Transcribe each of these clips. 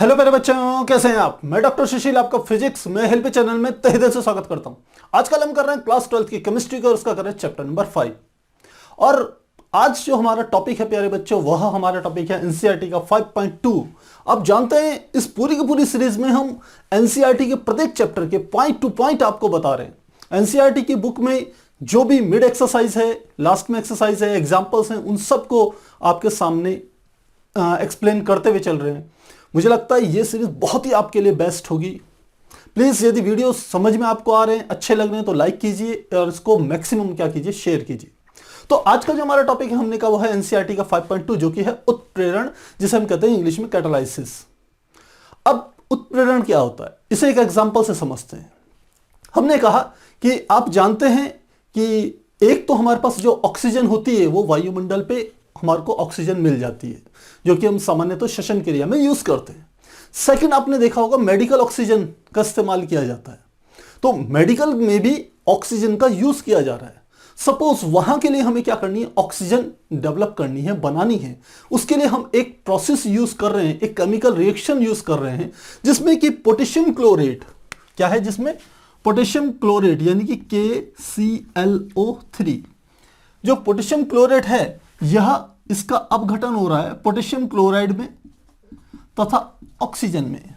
Hello मेरे बच्चों, कैसे हैं आप। मैं डॉक्टर सुशील आपका फिजिक्स में हेल्प चैनल में तहे दिल से स्वागत करता हूं। आजकल हम कर रहे हैं क्लास 12 की केमिस्ट्री का और उसका कर रहे हैं चैप्टर नंबर 5। और आज जो हमारा टॉपिक है प्यारे बच्चों, वह हमारा टॉपिक है एनसीईआरटी का 5.2। आप जानते हैं इस पूरी की पूरी सीरीज में हम एनसीईआरटी के प्रत्येक चैप्टर के पॉइंट टू पॉइंट आपको बता रहे हैं। एनसीईआरटी की बुक में जो भी मिड एक्सरसाइज है, लास्ट में एक्सरसाइज है, एग्जाम्पल्स हैं, उन सबको आपके सामने एक्सप्लेन करते हुए चल रहे हैं। मुझे लगता है ये सीरीज बहुत ही आपके लिए बेस्ट होगी। प्लीज यदि वीडियो समझ में आपको आ रहे हैं, अच्छे लग रहे हैं, तो लाइक कीजिए और इसको मैक्सिमम क्या कीजिए, शेयर कीजिए। तो आज का जो हमारा टॉपिक है हमने कहा वो है एनसीईआरटी का 5.2, जो कि है उत्प्रेरण, जिसे हम कहते हैं इंग्लिश में कैटालाइसिस। अब उत्प्रेरण क्या होता है, इसे एक एग्जांपल से समझते हैं। हमने कहा कि आप जानते हैं कि एक तो हमारे पास जो ऑक्सीजन होती है वो वायुमंडल पे हमारे को ऑक्सीजन मिल जाती है, जो कि हम सामान्यतः श्वसन क्रिया में यूज करते हैं। सेकंड, आपने देखा होगा मेडिकल ऑक्सीजन का इस्तेमाल किया जाता है, तो मेडिकल में भी ऑक्सीजन का यूज किया जा रहा है। सपोज वहां के लिए हमें क्या करनी है, ऑक्सीजन डेवलप करनी है, बनानी है। उसके लिए हम एक प्रोसेस यूज कर रहे हैं, एक केमिकल रिएक्शन यूज कर रहे हैं, जिसमें कि पोटेशियम क्लोरेट क्या है, जिसमें पोटेशियम क्लोरेट यानी कि KClO3, जो पोटेशियम क्लोरेट है यह इसका अपघटन हो रहा है पोटेशियम क्लोराइड में तथा ऑक्सीजन में।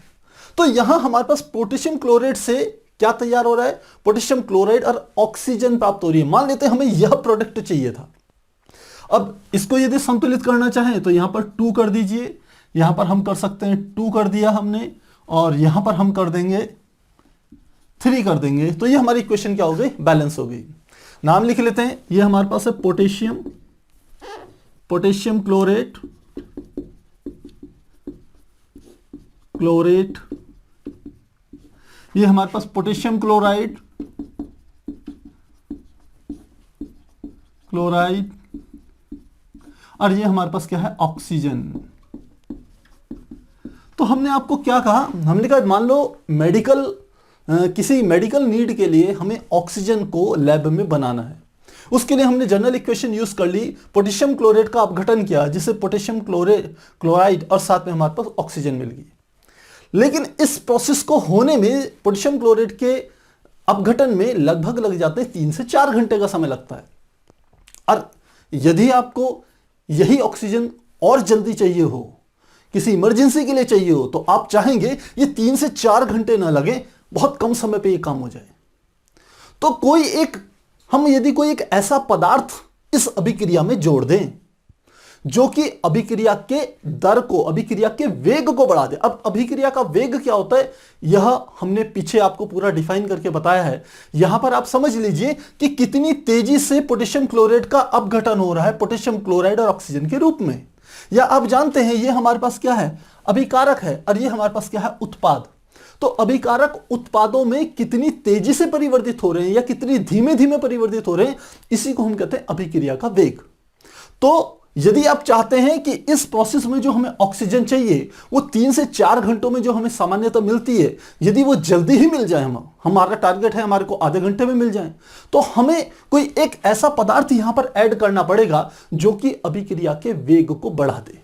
तो यहां हमारे पास पोटेशियम क्लोराइड से क्या तैयार हो रहा है, पोटेशियम क्लोराइड और ऑक्सीजन प्राप्त हो रही है। मान लेते हैं हमें यह प्रोडक्ट चाहिए था। अब इसको यदि संतुलित करना चाहें तो यहां पर 2 कर दीजिए, यहां पर हम कर सकते हैं 2 कर दिया हमने, और यहां पर हम कर देंगे 3 कर देंगे। तो ये हमारी इक्वेशन क्या हो गई, बैलेंस हो गई। नाम लिख लेते हैं, ये हमारे पास है पोटेशियम क्लोरेट ये हमारे पास पोटेशियम क्लोराइड और ये हमारे पास क्या है, ऑक्सीजन। तो हमने आपको क्या कहा, हमने कहा मान लो किसी मेडिकल नीड के लिए हमें ऑक्सीजन को लैब में बनाना है। उसके लिए हमने जनरल इक्वेशन यूज कर ली, पोटेशियम क्लोरेट का अपघटन किया, जिससे पोटेशियम क्लोराइड और साथ में हमारे पास ऑक्सीजन मिल गई। लेकिन इस प्रोसेस को होने में पोटेशियम क्लोराइड के अपघटन में लगभग लग जाते हैं 3 से 4 घंटे का समय लगता है। और यदि आपको यही ऑक्सीजन और जल्दी चाहिए हो, किसी इमरजेंसी के लिए चाहिए हो, तो आप चाहेंगे ये 3 से 4 घंटे ना लगे, बहुत कम समय पे ये काम हो जाए। तो यदि कोई एक ऐसा पदार्थ इस अभिक्रिया में जोड़ दें जो कि अभिक्रिया के दर को, अभिक्रिया के वेग को बढ़ा दे। अब अभिक्रिया का वेग क्या होता है, यह हमने पीछे आपको पूरा डिफाइन करके बताया है। यहां पर आप समझ लीजिए कि कितनी तेजी से पोटेशियम क्लोराइड का अपघटन हो रहा है पोटेशियम क्लोराइड और ऑक्सीजन के रूप में। या आप जानते हैं ये हमारे पास क्या है, अभिकारक है, और ये हमारे पास क्या है, उत्पाद। तो अभिकारक उत्पादों में कितनी तेजी से परिवर्तित हो रहे हैं या कितनी धीमे धीमे परिवर्तित हो रहे हैं, इसी को हम कहते हैं अभिक्रिया का वेग। तो यदि आप चाहते हैं कि इस प्रोसेस में जो हमें ऑक्सीजन चाहिए वो 3 से 4 घंटों में जो हमें सामान्यतः मिलती है, यदि वो जल्दी ही मिल जाए, हमारा टारगेट है हमारे को आधे घंटे में मिल जाए, तो हमें कोई एक ऐसा पदार्थ यहां पर ऐड करना पड़ेगा जो कि अभिक्रिया के वेग को बढ़ा दे।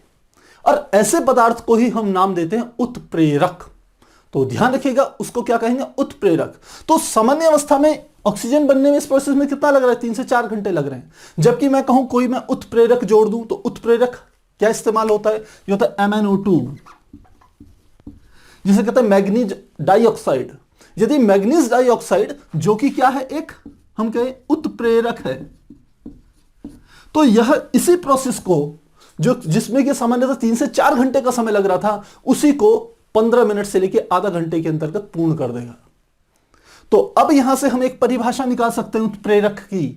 और ऐसे पदार्थ को ही हम नाम देते हैं उत्प्रेरक। तो ध्यान रखिएगा, उसको क्या कहेंगे, उत्प्रेरक। तो सामान्य अवस्था में ऑक्सीजन बनने में इस प्रोसेस में कितना लग रहा है, 3 से 4 घंटे लग रहे हैं। जबकि मैं कहूं कोई मैं उत्प्रेरक जोड़ दूं, तो उत्प्रेरक क्या इस्तेमाल होता है, ये होता है MnO2, जिसे कहते हैं मैग्नीज डाइऑक्साइड। यदि मैग्नीज डाइऑक्साइड जो कि क्या है, एक हम कहें उत्प्रेरक है, तो यह इसी प्रोसेस को जिसमें कि सामान्यतः 3 से 4 घंटे का समय लग रहा था, उसी को 15 मिनट से लेकर आधा घंटे के अंतर्गत पूर्ण कर देगा। तो अब यहां से हम एक परिभाषा निकाल सकते हैं उत्प्रेरक की,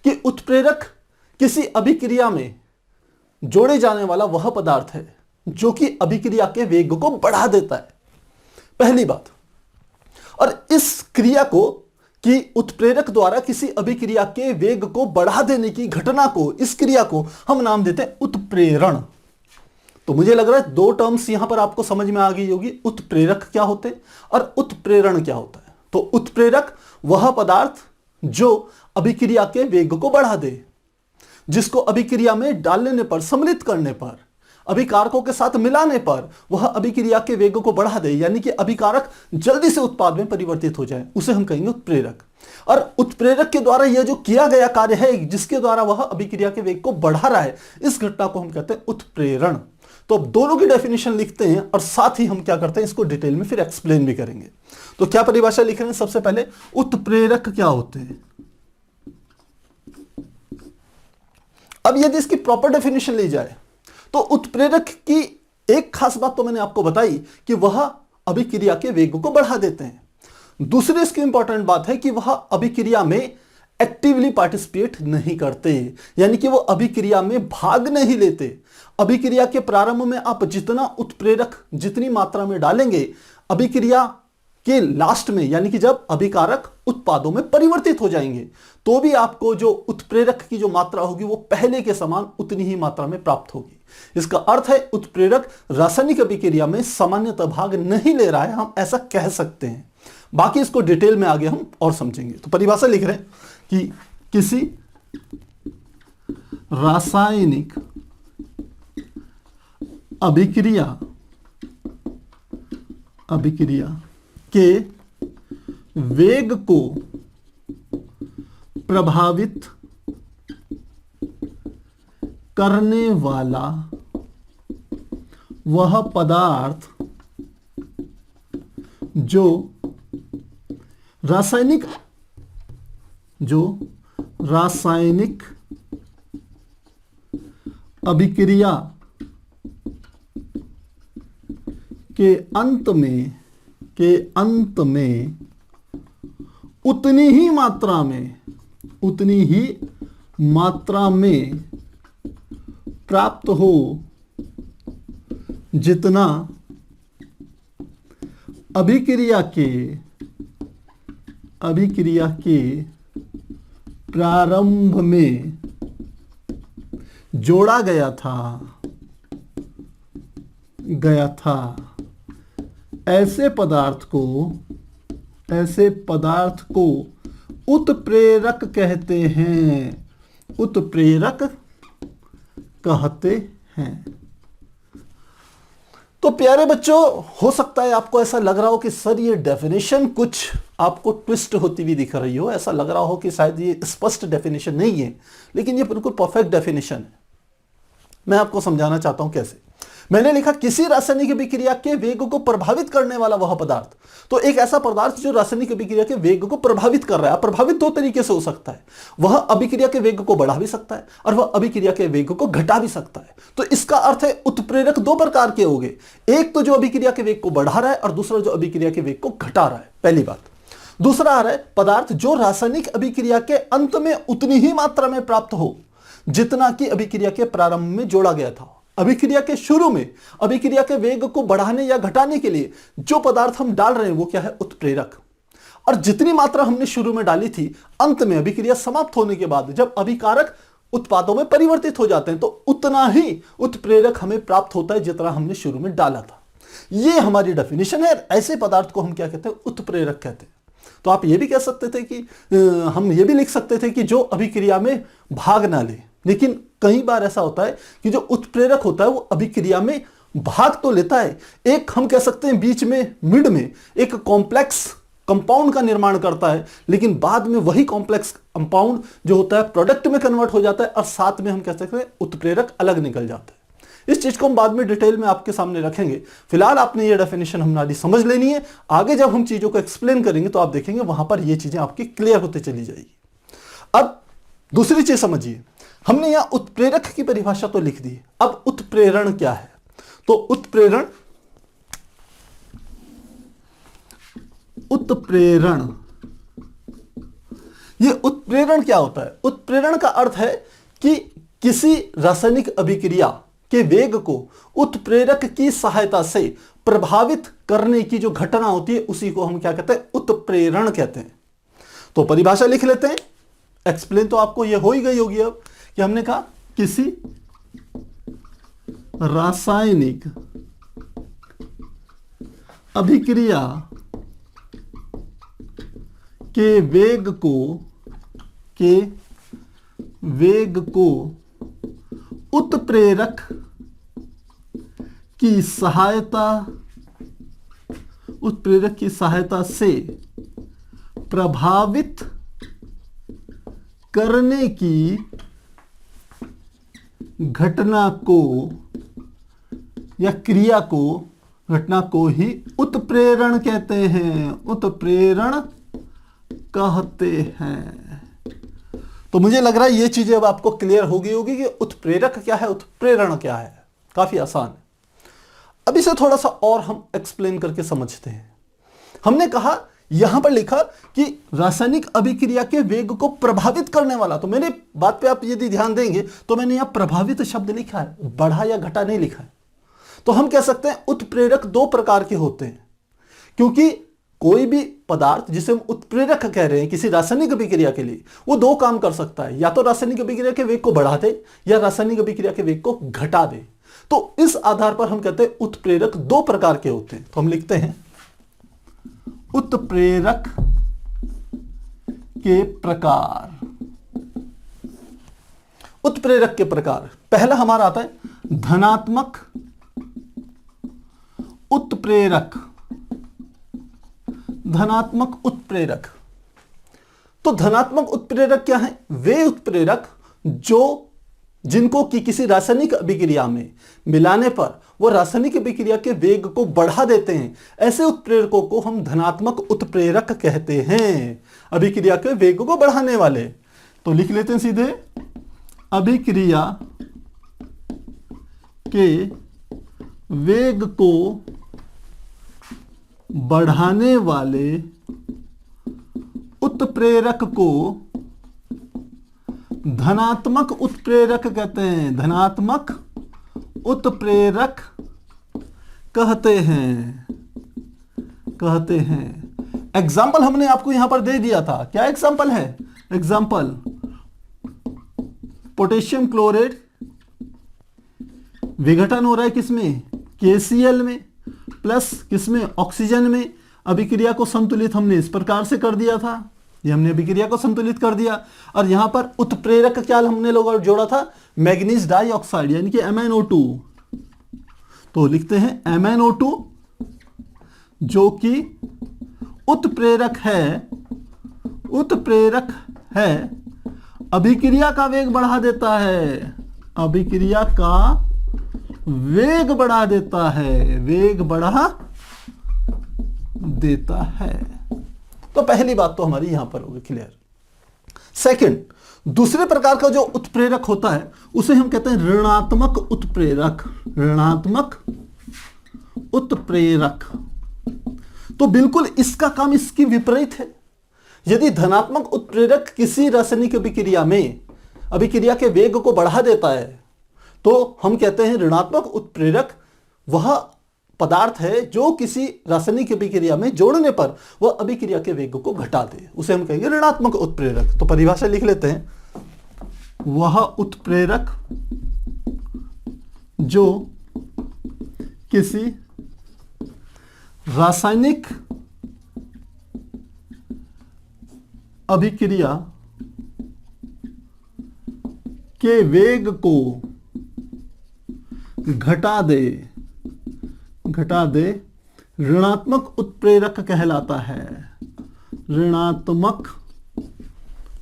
कि उत्प्रेरक किसी अभिक्रिया में जोड़े जाने वाला वह पदार्थ है जो कि अभिक्रिया के वेग को बढ़ा देता है, पहली बात। और इस क्रिया को, कि उत्प्रेरक द्वारा किसी अभिक्रिया के वेग को बढ़ा देने की घटना को, इस क्रिया को हम नाम देते हैं उत्प्रेरण। तो मुझे लग रहा है 2 टर्म्स यहां पर आपको समझ में आ गई होगी, उत्प्रेरक क्या होते हैं और उत्प्रेरण क्या होता है। तो उत्प्रेरक वह पदार्थ जो अभिक्रिया के वेग को बढ़ा दे, जिसको अभिक्रिया में डालने पर, सम्मिलित करने पर अभिकारकों के साथ मिलाने पर वह अभिक्रिया के वेग को बढ़ा दे, यानी कि अभिकारक जल्दी से उत्पाद में परिवर्तित हो जाए, उसे हम कहेंगे उत्प्रेरक। और उत्प्रेरक के द्वारा यह जो किया गया कार्य है जिसके द्वारा वह अभिक्रिया के वेग को बढ़ा रहा है, इस घटना को हम कहते हैं उत्प्रेरण। तो अब दोनों की डेफिनेशन लिखते हैं और साथ ही हम क्या करते हैं, इसको डिटेल में फिर एक्सप्लेन भी करेंगे। तो क्या परिभाषा लिख रहे हैं, सबसे पहले उत्प्रेरक क्या होते हैं। अब यदि इसकी प्रॉपर डेफिनेशन ली जाए तो उत्प्रेरक की एक खास बात तो मैंने आपको बताई कि वह अभिक्रिया के वेग को बढ़ा देते हैं। दूसरी इसकी इंपॉर्टेंट बात है कि वह अभिक्रिया में एक्टिवली पार्टिसिपेट नहीं करते, यानी कि वो अभिक्रिया में भाग नहीं लेते। अभिक्रिया के प्रारंभ में आप जितना उत्प्रेरक जितनी मात्रा में डालेंगे, अभिक्रिया के लास्ट में यानी कि जब अभिकारक उत्पादों में परिवर्तित हो जाएंगे तो भी आपको जो उत्प्रेरक की जो मात्रा होगी वो पहले के समान उतनी ही मात्रा में प्राप्त होगी। इसका अर्थ है उत्प्रेरक रासायनिक अभिक्रिया में सामान्यतः भाग नहीं ले रहा है, हम ऐसा कह सकते हैं। बाकी इसको डिटेल में आगे हम और समझेंगे। तो परिभाषा लिख रहे हैं कि किसी रासायनिक अभिक्रिया के वेग को प्रभावित करने वाला वह पदार्थ जो रासायनिक अभिक्रिया के अंत में उतनी ही मात्रा में प्राप्त हो जितना अभिक्रिया के प्रारंभ में जोड़ा गया था। ऐसे पदार्थ को उत्प्रेरक कहते हैं। तो प्यारे बच्चों, हो सकता है आपको ऐसा लग रहा हो कि सर ये डेफिनेशन कुछ आपको ट्विस्ट होती हुई दिख रही हो, ऐसा लग रहा हो कि शायद ये स्पष्ट डेफिनेशन नहीं है, लेकिन ये बिल्कुल परफेक्ट डेफिनेशन है। मैं आपको समझाना चाहता हूं कैसे। मैंने लिखा किसी रासायनिक अभिक्रिया के वेग को प्रभावित करने वाला वह पदार्थ। तो एक ऐसा पदार्थ जो रासायनिक अभिक्रिया के वेग को प्रभावित कर रहा है। प्रभावित दो तरीके से हो सकता है, वह अभिक्रिया के वेग को बढ़ा भी सकता है और वह अभिक्रिया के वेग को घटा भी सकता है। तो इसका अर्थ है उत्प्रेरक दो प्रकार के होंगे, एक तो जो अभिक्रिया के वेग को बढ़ा रहा है और दूसरा जो अभिक्रिया के वेग को घटा रहा है, पहली बात। दूसरा आ रहा है पदार्थ जो रासायनिक अभिक्रिया के अंत में उतनी ही मात्रा में प्राप्त हो जितना कि अभिक्रिया के प्रारंभ में जोड़ा गया था। अभिक्रिया के शुरू में अभिक्रिया के वेग को बढ़ाने या घटाने के लिए जो पदार्थ हम डाल रहे हैं वो क्या है, उत्प्रेरक। और जितनी मात्रा हमने शुरू में डाली थी, अंत में अभिक्रिया समाप्त होने के बाद जब अभिकारक उत्पादों में परिवर्तित हो जाते हैं तो उतना ही उत्प्रेरक हमें प्राप्त होता है जितना हमने शुरू में डाला था। यह हमारी डेफिनेशन है। ऐसे पदार्थ को हम क्या कहते हैं, उत्प्रेरक कहते हैं। तो आप ये भी कह सकते थे कि हम ये भी लिख सकते थे कि जो अभिक्रिया में भाग ना ले, लेकिन कई बार ऐसा होता है कि जो उत्प्रेरक होता है वो अभिक्रिया में भाग तो लेता है, एक हम कह सकते हैं बीच में मिड में एक कॉम्प्लेक्स कंपाउंड का निर्माण करता है, लेकिन बाद में वही कॉम्प्लेक्स कंपाउंड जो होता है प्रोडक्ट में कन्वर्ट हो जाता है और साथ में हम कह सकते हैं उत्प्रेरक अलग निकल जाता है। इस चीज को हम बाद में डिटेल में आपके सामने रखेंगे। फिलहाल आपने ये डेफिनेशन हमारी समझ लेनी है। आगे जब हम चीजों को एक्सप्लेन करेंगे तो आप देखेंगे वहां पर ये चीजें आपकी क्लियर होते चली जाएगी। अब दूसरी चीज समझिए, हमने यहां उत्प्रेरक की परिभाषा तो लिख दी, अब उत्प्रेरण क्या है। तो उत्प्रेरण ये उत्प्रेरण क्या होता है। उत्प्रेरण का अर्थ है कि किसी रासायनिक अभिक्रिया के वेग को उत्प्रेरक की सहायता से प्रभावित करने की जो घटना होती है उसी को हम क्या कहते हैं, उत्प्रेरण कहते हैं। तो परिभाषा लिख लेते हैं। एक्सप्लेन तो आपको यह हो ही गई होगी अब कि हमने कहा किसी रासायनिक अभिक्रिया के वेग को उत्प्रेरक की सहायता, उत्प्रेरक की सहायता से प्रभावित करने की घटना को या क्रिया को, घटना को ही उत्प्रेरण कहते हैं, उत्प्रेरण कहते हैं। तो मुझे लग रहा है ये चीजें अब आपको क्लियर हो गई होगी कि उत्प्रेरक क्या है, उत्प्रेरण क्या है। काफी आसान है। अब इसे थोड़ा सा और हम एक्सप्लेन करके समझते हैं। हमने कहा, यहां पर लिखा कि रासायनिक अभिक्रिया के वेग को प्रभावित करने वाला, तो मेरे बात पे आप यदि ध्यान देंगे तो मैंने यहां प्रभावित शब्द लिखा है, बढ़ा या घटा नहीं लिखा है। तो हम कह सकते हैं उत्प्रेरक दो प्रकार के होते हैं, क्योंकि कोई भी पदार्थ जिसे हम उत्प्रेरक कह रहे हैं किसी रासायनिक अभिक्रिया के लिए, वो दो काम कर सकता है, या तो रासायनिक अभिक्रिया के वेग को बढ़ा दे या रासायनिक अभिक्रिया के वेग को घटा दे। तो इस आधार पर हम कहते हैं उत्प्रेरक दो प्रकार के होते हैं। तो हम लिखते हैं उत्प्रेरक के प्रकार। उत्प्रेरक के प्रकार, पहला हमारा आता है धनात्मक उत्प्रेरक। धनात्मक उत्प्रेरक, तो धनात्मक उत्प्रेरक क्या है? वे उत्प्रेरक जिनको कि किसी रासायनिक अभिक्रिया में मिलाने पर वो रासायनिक अभिक्रिया के वेग को बढ़ा देते हैं, ऐसे उत्प्रेरकों को हम धनात्मक उत्प्रेरक कहते हैं, अभिक्रिया के वेग को बढ़ाने वाले। तो लिख लेते हैं सीधे, अभिक्रिया के वेग को बढ़ाने वाले उत्प्रेरक को धनात्मक उत्प्रेरक कहते हैं, धनात्मक उत्प्रेरक कहते हैं। एग्जाम्पल हमने आपको यहां पर दे दिया था, क्या एग्जाम्पल है? एग्जाम्पल पोटेशियम क्लोराइड, विघटन हो रहा है किसमें? KCl में, प्लस किसमें? ऑक्सीजन में। अभिक्रिया को संतुलित हमने इस प्रकार से कर दिया था, ये हमने अभिक्रिया को संतुलित कर दिया। और यहां पर उत्प्रेरक क्या हमने लोग जोड़ा था? मैग्नीज डाइऑक्साइड यानी कि MnO2। तो लिखते हैं MnO2 जो कि उत्प्रेरक है, अभिक्रिया का वेग बढ़ा देता है, अभिक्रिया का वेग बढ़ा देता है, वेग बढ़ा देता है। तो पहली बात तो हमारी यहां पर होगी क्लियर। सेकंड, दूसरे प्रकार का जो उत्प्रेरक होता है उसे हम कहते हैं ऋणात्मक उत्प्रेरक। ऋणात्मक उत्प्रेरक, तो बिल्कुल इसका काम इसकी विपरीत है। यदि धनात्मक उत्प्रेरक किसी रासायनिक अभिक्रिया में अभिक्रिया के वेग को बढ़ा देता है, तो हम कहते हैं ऋणात्मक उत्प्रेरक वह पदार्थ है जो किसी रासायनिक अभिक्रिया में जोड़ने पर वह अभिक्रिया के वेग को घटा दे, उसे हम कहेंगे ऋणात्मक उत्प्रेरक। तो परिभाषा लिख लेते हैं, वह उत्प्रेरक जो किसी रासायनिक अभिक्रिया के वेग को घटा दे ऋणात्मक उत्प्रेरक कहलाता है। ऋणात्मक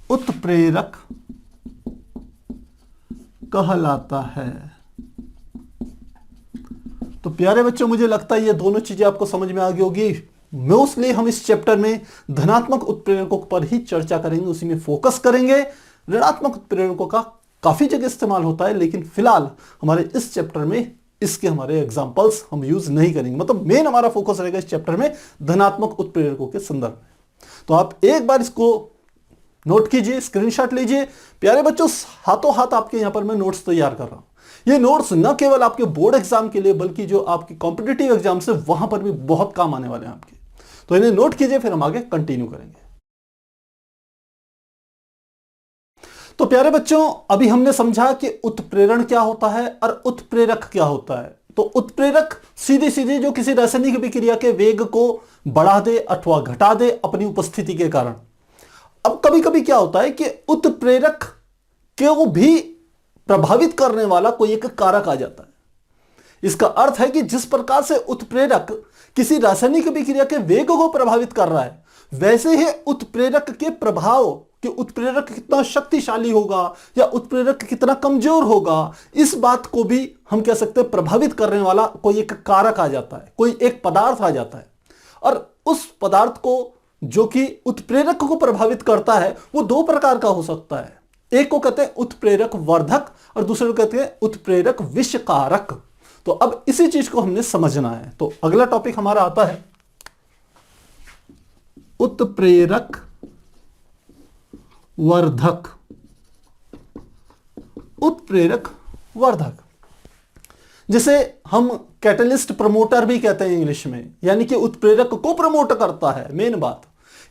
उत्प्रेरक कहलाता है। तो प्यारे बच्चों, मुझे लगता है ये दोनों चीजें आपको समझ में आ गई होगी। मोस्टली हम इस चैप्टर में धनात्मक उत्प्रेरकों पर ही चर्चा करेंगे, उसी में फोकस करेंगे। ऋणात्मक उत्प्रेरकों का काफी जगह इस्तेमाल होता है, लेकिन फिलहाल हमारे इस चैप्टर में इसके हमारे एग्जाम्पल्स हम यूज नहीं करेंगे। मतलब मेन हमारा फोकस रहेगा इस चैप्टर में धनात्मक उत्प्रेरकों के संदर्भ में। तो आप एक बार इसको नोट कीजिए, स्क्रीनशॉट लीजिए। प्यारे बच्चों, हाथों हाथ आपके यहां पर मैं नोट्स तैयार कर रहा हूं। ये नोट्स न केवल आपके बोर्ड एग्जाम के लिए बल्कि जो आपके कॉम्पिटिटिव एग्जाम से वहां पर भी बहुत काम आने वाले हैं आपके। तो इन्हें नोट कीजिए, फिर हम आगे कंटिन्यू करेंगे। तो प्यारे बच्चों, अभी हमने समझा कि उत्प्रेरण क्या होता है और उत्प्रेरक क्या होता है। तो उत्प्रेरक सीधे सीधे जो किसी रासायनिक अभिक्रिया के वेग को बढ़ा दे अथवा घटा दे अपनी उपस्थिति के कारण। अब कभी कभी क्या होता है कि उत्प्रेरक को भी प्रभावित करने वाला कोई एक कारक आ जाता है। इसका अर्थ है कि जिस प्रकार से उत्प्रेरक किसी रासायनिक अभिक्रिया के वेग को प्रभावित कर रहा है, वैसे ही उत्प्रेरक के प्रभाव कि उत्प्रेरक कितना शक्तिशाली होगा या उत्प्रेरक कितना कमजोर होगा, इस बात को भी हम कह सकते हैं प्रभावित करने वाला कोई एक कारक आ जाता है, कोई एक पदार्थ आ जाता है। और उस पदार्थ को जो कि उत्प्रेरक को प्रभावित करता है वो दो प्रकार का हो सकता है। एक को कहते हैं उत्प्रेरक वर्धक और दूसरे को कहते हैं उत्प्रेरक विषकारक। तो अब इसी चीज को हमने समझना है। तो अगला टॉपिक हमारा आता है उत्प्रेरक वर्धक। उत्प्रेरक वर्धक जिसे हम कैटलिस्ट प्रमोटर भी कहते हैं इंग्लिश में, यानी कि उत्प्रेरक को प्रमोट करता है। मेन बात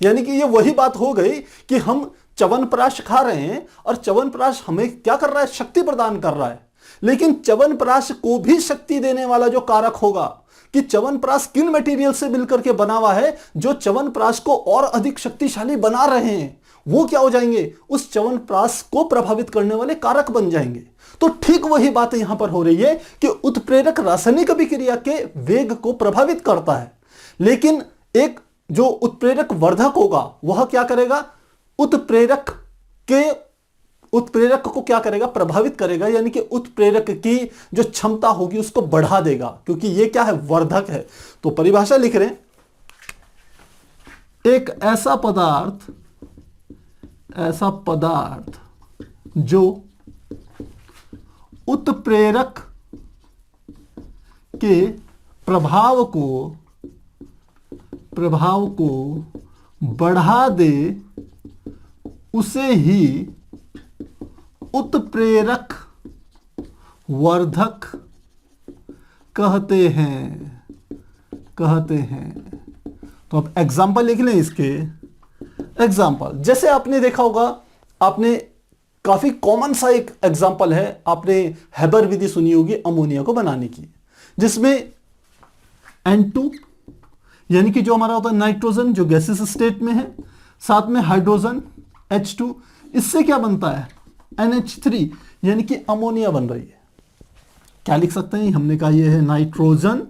यानी कि ये वही बात हो गई कि हम च्यवनप्राश खा रहे हैं और च्यवनप्राश हमें क्या कर रहा है, शक्ति प्रदान कर रहा है। लेकिन च्यवनप्राश को भी शक्ति देने वाला जो कारक होगा कि च्यवनप्राश किन मटेरियल से मिलकर के बना हुआ है जो च्यवनप्राश को और अधिक शक्तिशाली बना रहे हैं, वो क्या हो जाएंगे, उस च्यवनप्राश को प्रभावित करने वाले कारक बन जाएंगे। तो ठीक वही बात यहां पर हो रही है कि उत्प्रेरक रासायनिक अभिक्रिया के वेग को प्रभावित करता है, लेकिन एक जो उत्प्रेरक वर्धक होगा वह क्या करेगा, उत्प्रेरक को क्या करेगा, प्रभावित करेगा, यानी कि उत्प्रेरक की जो क्षमता होगी उसको बढ़ा देगा, क्योंकि ये क्या है, वर्धक है। तो परिभाषा लिख रहे हैं, एक ऐसा पदार्थ जो उत्प्रेरक के प्रभाव को बढ़ा दे उसे ही उत्प्रेरक वर्धक कहते हैं। तो अब एग्जाम्पल लिख लें इसके। एग्जाम्पल जैसे आपने देखा होगा, आपने काफी कॉमन सा एक एग्जाम्पल है, आपने हेबर विधि सुनी होगी अमोनिया को बनाने की, जिसमें N2 यानी कि जो हमारा होता है नाइट्रोजन जो गैसेस स्टेट में है, साथ में हाइड्रोजन H2, इससे क्या बनता है, NH3 यानी कि अमोनिया बन रही है। क्या लिख सकते हैं, हमने कहा ये है नाइट्रोजन,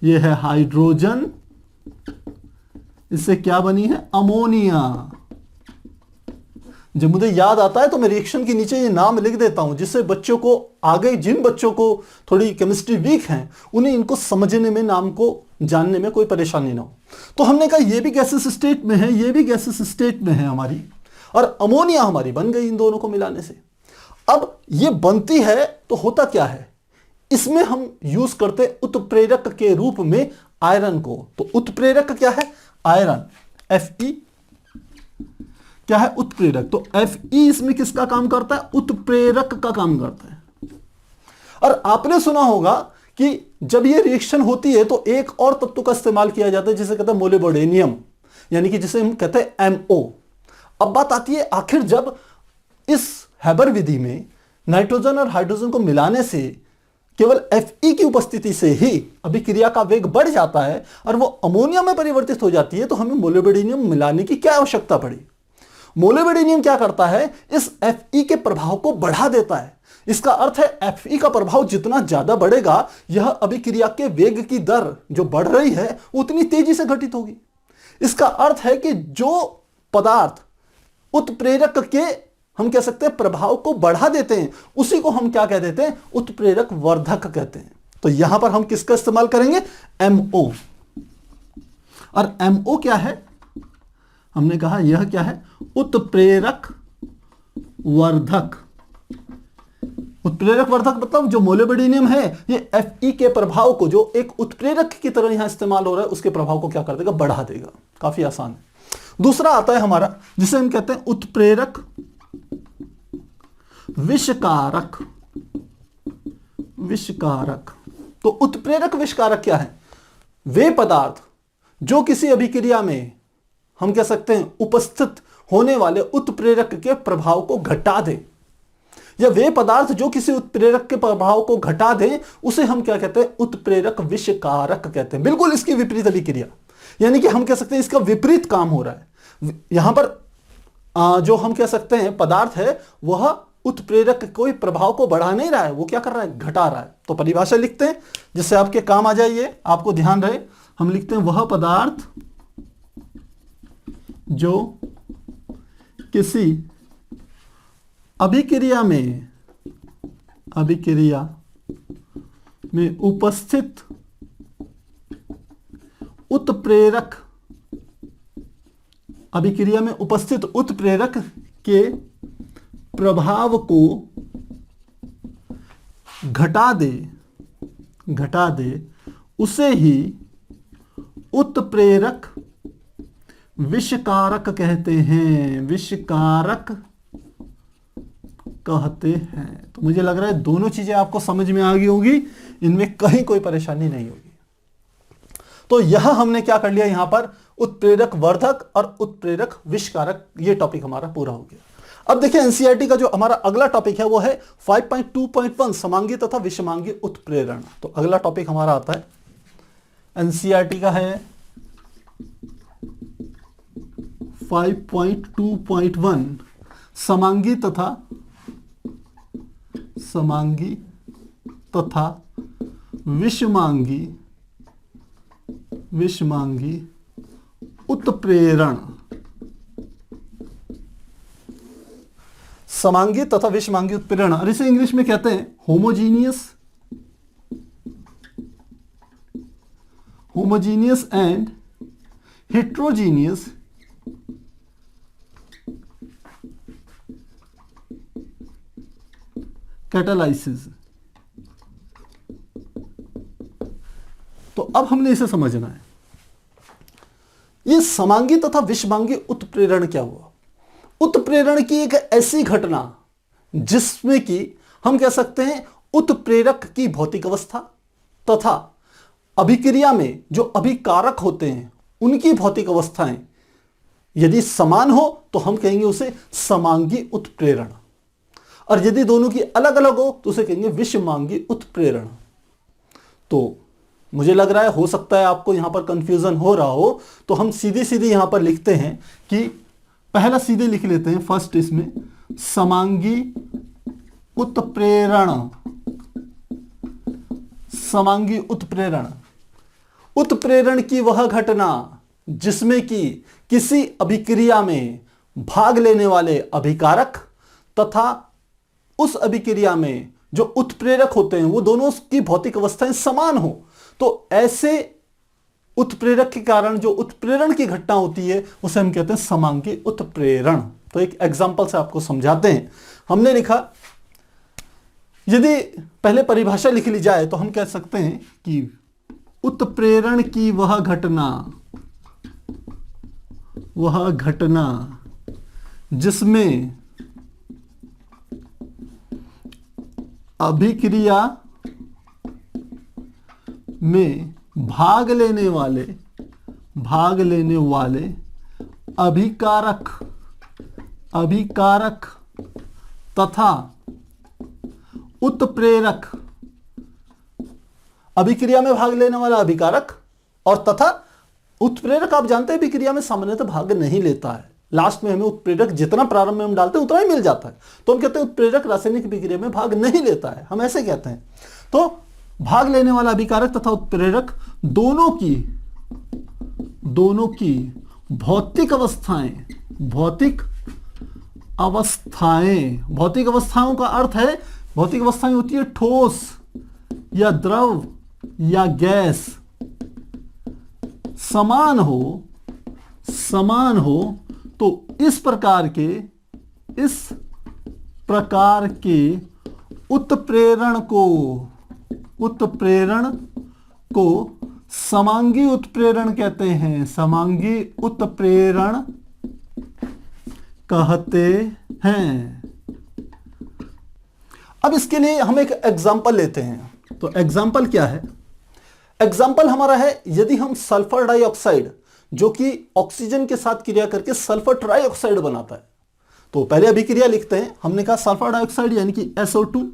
ये है हाइड्रोजन, इससे क्या बनी है, अमोनिया। जब मुझे याद आता है तो मैं रिएक्शन के नीचे ये नाम लिख देता हूं, जिससे बच्चों को आगे, जिन बच्चों को थोड़ी केमिस्ट्री वीक है, उन्हें इनको समझने में, नाम को जानने में कोई परेशानी ना हो। तो हमने कहा ये भी गैसेस स्टेट में है, ये भी गैसेस स्टेट में है हमारी, और अमोनिया हमारी बन गई इन दोनों को मिलाने से। अब ये बनती है तो होता क्या है, इसमें हम यूज करते उत्प्रेरक के रूप में आयरन को। तो उत्प्रेरक क्या है, आयरन, Fe क्या है, उत्प्रेरक। तो Fe इसमें किसका काम करता है, उत्प्रेरक का काम करता है। और आपने सुना होगा कि जब ये रिएक्शन होती है तो एक और तत्व का इस्तेमाल किया जाता है जिसे कहते हैं मोलिबडेनियम, यानी कि जिसे हम कहते हैं MO। अब बात आती है, आखिर जब इस हेबर विधि में नाइट्रोजन और हाइड्रोजन को मिलाने से केवल Fe की उपस्थिति से ही अभिक्रिया का वेग बढ़ जाता है और वो अमोनिया में परिवर्तित हो जाती है, तो हमें मोलिबडेनियम मिलाने की क्या आवश्यकता पड़ी। मोलिबडेनियम क्या करता है, इस Fe के प्रभाव को बढ़ा देता है। इसका अर्थ है Fe का प्रभाव जितना ज्यादा बढ़ेगा, यह अभिक्रिया के वेग की दर जो बढ़ रही है उतनी तेजी से घटित होगी। इसका अर्थ है कि जो पदार्थ उत्प्रेरक के, हम कह सकते हैं, प्रभाव को बढ़ा देते हैं, उसी को हम क्या कह देते हैं, उत्प्रेरक वर्धक कहते हैं। तो यहां पर हम किसका इस्तेमाल करेंगे, MO। और MO क्या है, हमने कहा यह क्या है, उत्प्रेरक वर्धक। उत्प्रेरक वर्धक मतलब जो मोलिबडेनियम है ये Fe के प्रभाव को, जो एक उत्प्रेरक की तरह यहां इस्तेमाल हो रहा है, उसके प्रभाव को क्या कर देगा, बढ़ा देगा। काफी आसान है। दूसरा आता है हमारा जिसे हम कहते हैं उत्प्रेरक विषकारक। तो उत्प्रेरक विषकारक क्या है, वे पदार्थ जो किसी अभिक्रिया में, हम कह सकते हैं, उपस्थित होने वाले उत्प्रेरक के प्रभाव को घटा दे, या वे पदार्थ जो किसी उत्प्रेरक के प्रभाव को घटा दें, उसे हम क्या कहते हैं, उत्प्रेरक विषकारक कहते हैं। बिल्कुल इसकी विपरीत अभिक्रिया, यानी कि हम कह सकते हैं इसका विपरीत काम हो रहा है। यहां पर जो हम कह सकते हैं पदार्थ है वह उत्प्रेरक कोई प्रभाव को बढ़ा नहीं रहा है, वो क्या कर रहा है, घटा रहा है। तो परिभाषा लिखते हैं जिससे आपके काम आ जाइए, आपको ध्यान रहे। हम लिखते हैं वह पदार्थ जो किसी अभिक्रिया में उपस्थित उत्प्रेरक, अभिक्रिया में उपस्थित उत्प्रेरक के प्रभाव को घटा दे उसे ही उत्प्रेरक विषकारक कहते हैं, विषकारक कहते हैं। तो मुझे लग रहा है दोनों चीजें आपको समझ में आ गई होगी, इनमें कहीं कोई परेशानी नहीं होगी। तो यह हमने क्या कर लिया, यहां पर उत्प्रेरक वर्धक और उत्प्रेरक विषकारक, ये टॉपिक हमारा पूरा हो गया। अब देखिए एनसीईआरटी का जो हमारा अगला टॉपिक है वो है 5.2.1 समांगी तथा विषमांगी उत्प्रेरण। तो अगला टॉपिक हमारा आता है एनसीईआरटी का है 5.2.1 समांगी तथा विषमांगी उत्प्रेरण। समांगी तथा विषमांगी उत्प्रेरण, और इसे इंग्लिश में कहते हैं होमोजीनियस एंड हेट्रोजीनियस कैटालाइसिस। तो अब हमने इसे समझना है, ये समांगी तथा विषमांगी उत्प्रेरण क्या हुआ। उत्प्रेरण की एक ऐसी घटना जिसमें कि हम कह सकते हैं उत्प्रेरक की भौतिक अवस्था तथा अभिक्रिया में जो अभिकारक होते हैं उनकी भौतिक अवस्थाएं यदि समान हो तो हम कहेंगे उसे समांगी उत्प्रेरण, और यदि दोनों की अलग अलग हो तो उसे कहेंगे विषमांगी उत्प्रेरण। तो मुझे लग रहा है हो सकता है आपको यहां पर कंफ्यूजन हो रहा हो, तो हम सीधी सीधी यहां पर लिखते हैं कि पहला सीधे लिख लेते हैं फर्स्ट, इसमें समांगी उत्प्रेरण। समांगी उत्प्रेरण, उत्प्रेरण की वह घटना जिसमें कि किसी अभिक्रिया में भाग लेने वाले अभिकारक तथा उस अभिक्रिया में जो उत्प्रेरक होते हैं वो दोनों की भौतिक अवस्थाएं समान हो। तो ऐसे उत्प्रेरक के कारण जो उत्प्रेरण की घटना होती है उसे हम कहते हैं समांगी उत्प्रेरण। तो एक एग्जांपल से आपको समझाते हैं। हमने लिखा, यदि पहले परिभाषा लिख ली जाए तो हम कह सकते हैं कि उत्प्रेरण की वह घटना जिसमें अभिक्रिया में भाग लेने वाले अभिकारक तथा उत्प्रेरक, अभिक्रिया में भाग लेने वाला अभिकारक और तथा उत्प्रेरक, आप जानते हैं अभिक्रिया में सामान्यतः भाग नहीं लेता है, लास्ट में हमें उत्प्रेरक जितना प्रारंभ में हम डालते हैं उतना ही मिल जाता है, तो हम कहते हैं उत्प्रेरक रासायनिक अभिक्रिया में भाग नहीं लेता है, हम ऐसे कहते हैं। तो भाग लेने वाला अभिकारक तथा उत्प्रेरक दोनों की भौतिक अवस्थाओं का अर्थ है, भौतिक अवस्थाएं होती है ठोस या द्रव या गैस, समान हो तो इस प्रकार के उत्प्रेरण को समांगी उत्प्रेरण कहते हैं, समांगी उत्प्रेरण कहते हैं। अब इसके लिए हम एक एग्जाम्पल लेते हैं। तो एग्जाम्पल क्या है? एग्जाम्पल हमारा है, यदि हम सल्फर डाइऑक्साइड जो कि ऑक्सीजन के साथ क्रिया करके सल्फर ट्राइऑक्साइड बनाता है, तो पहले अभिक्रिया लिखते हैं। हमने कहा सल्फर डाइऑक्साइड यानी कि SO2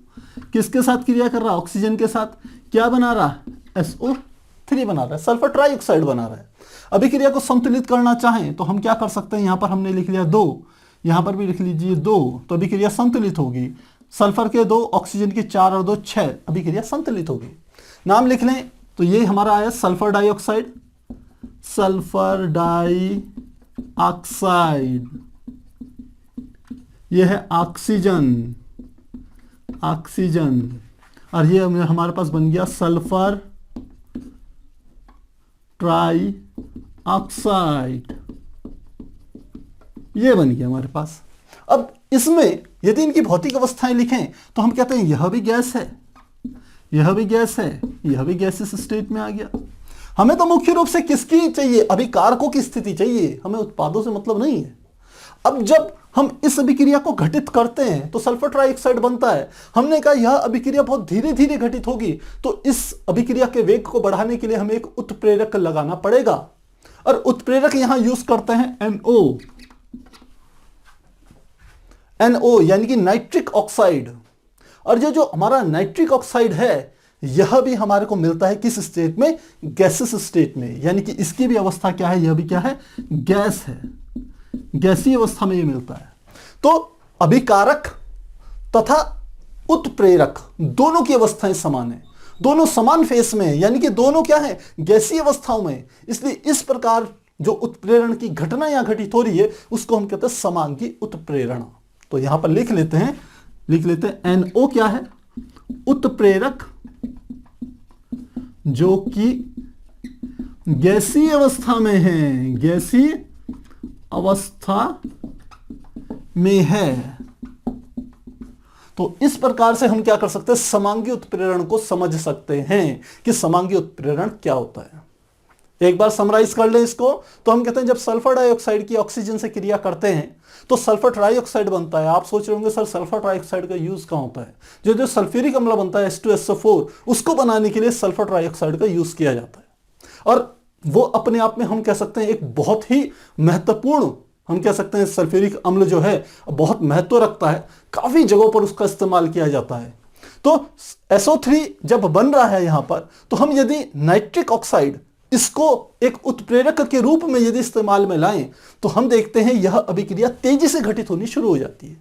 किसके साथ क्रिया कर रहा है? ऑक्सीजन के साथ। क्या बना रहा है? SO3 बना रहा है, सल्फर ट्राइऑक्साइड बना रहा है। अभिक्रिया को संतुलित करना चाहें तो हम क्या कर सकते हैं? यहां पर हमने लिख लिया 2, यहां पर भी लिख लीजिए 2, तो अभिक्रिया संतुलित होगी। सल्फर के 2, ऑक्सीजन के 4 और 2 6, अभिक्रिया संतुलित होगी। नाम लिख लें तो ये हमारा आया सल्फर डाइऑक्साइड, सल्फर डाइऑक्साइड, ये है ऑक्सीजन, ऑक्सीजन, और ये हमारे पास बन गया सल्फर ट्राई ऑक्साइड, ये बन गया हमारे पास। अब इसमें यदि इनकी भौतिक अवस्थाएं लिखें तो हम कहते हैं यह भी गैस है, यह भी गैस है, यह भी गैसेस स्टेट में आ गया। हमें तो मुख्य रूप से किसकी चाहिए, अभिकारकों की स्थिति चाहिए, हमें उत्पादों से मतलब नहीं है। अब जब हम इस अभिक्रिया को घटित करते हैं तो सल्फर ट्राइऑक्साइड बनता है। हमने कहा यह अभिक्रिया बहुत धीरे धीरे घटित होगी, तो इस अभिक्रिया के वेग को बढ़ाने के लिए हमें एक उत्प्रेरक लगाना पड़ेगा, और उत्प्रेरक यहां यूज करते हैं NO, NO यानी कि नाइट्रिक ऑक्साइड। और ये जो हमारा नाइट्रिक ऑक्साइड है यह भी हमारे को मिलता है किस स्टेट में, गैसेस स्टेट में, यानी कि इसकी भी अवस्था क्या है, यह भी क्या है, गैस है, गैसीय अवस्था में ये मिलता है। तो अभिकारक तथा उत्प्रेरक दोनों की अवस्थाएं समान है, दोनों समान फेस में है, यानी कि दोनों क्या है, गैसीय अवस्थाओं में। इसलिए इस प्रकार जो उत्प्रेरण की घटना यहां घटित हो रही है उसको हम कहते हैं समांगी उत्प्रेरण। तो यहां पर लिख लेते हैं NO क्या है, उत्प्रेरक जो कि गैसीय अवस्था में है, गैसीय अवस्था में है। तो इस प्रकार से हम क्या कर सकते हैं, समांगी उत्प्रेरण को समझ सकते हैं कि समांगी उत्प्रेरण क्या होता है। एक बार समराइज कर लें इसको, तो हम कहते हैं जब सल्फर डाइऑक्साइड की ऑक्सीजन से क्रिया करते हैं तो सल्फर ट्राइऑक्साइड बनता है। आप सोच रहे होंगे सर सल्फर ट्राइऑक्साइड का यूज कहां होता है, जो सल्फ्यूरिक अम्ल बनता है H2SO4, उसको बनाने के लिए सल्फर ट्राइऑक्साइड का यूज किया जाता है। और वो अपने आप में हम कह सकते हैं एक बहुत ही महत्वपूर्ण, हम कह सकते हैं सल्फ्यूरिक अम्ल जो है बहुत महत्व रखता है, काफी जगहों पर उसका इस्तेमाल किया जाता है। तो SO3 जब बन रहा है यहां पर, तो हम यदि नाइट्रिक ऑक्साइड इसको एक उत्प्रेरक के रूप में यदि इस्तेमाल में लाएं तो हम देखते हैं यह अभिक्रिया तेजी से घटित होनी शुरू हो जाती है।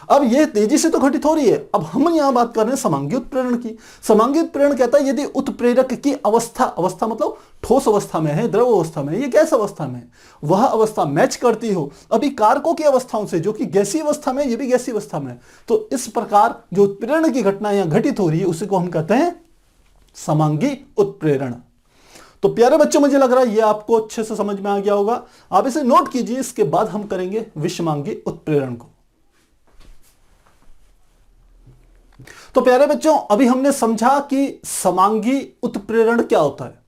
अब यह तेजी से तो घटित हो रही है, अब हम यहां बात कर रहे हैं समांगी उत्प्रेरण की। समांगी उत्प्रेरण कहता है यदि उत्प्रेरक की अवस्था मतलब ठोस अवस्था में है, द्रव अवस्था में है, ये गैस अवस्था में है, वह अवस्था मैच करती हो अभिकारकों की अवस्थाओं से, जो कि गैसीय अवस्था में, ये भी गैसीय अवस्था में है। तो इस प्रकार जो उत्प्रेरण की घटना यहां घटित हो रही है उसी को हम कहते हैं समांगी उत्प्रेरण। तो प्यारे बच्चों, मुझे लग रहा है ये आपको अच्छे से समझ में आ गया होगा। आप इसे नोट कीजिए, इसके बाद हम करेंगे विषमांगी उत्प्रेरण को। तो प्यारे बच्चों, अभी हमने समझा कि समांगी उत्प्रेरण क्या होता है।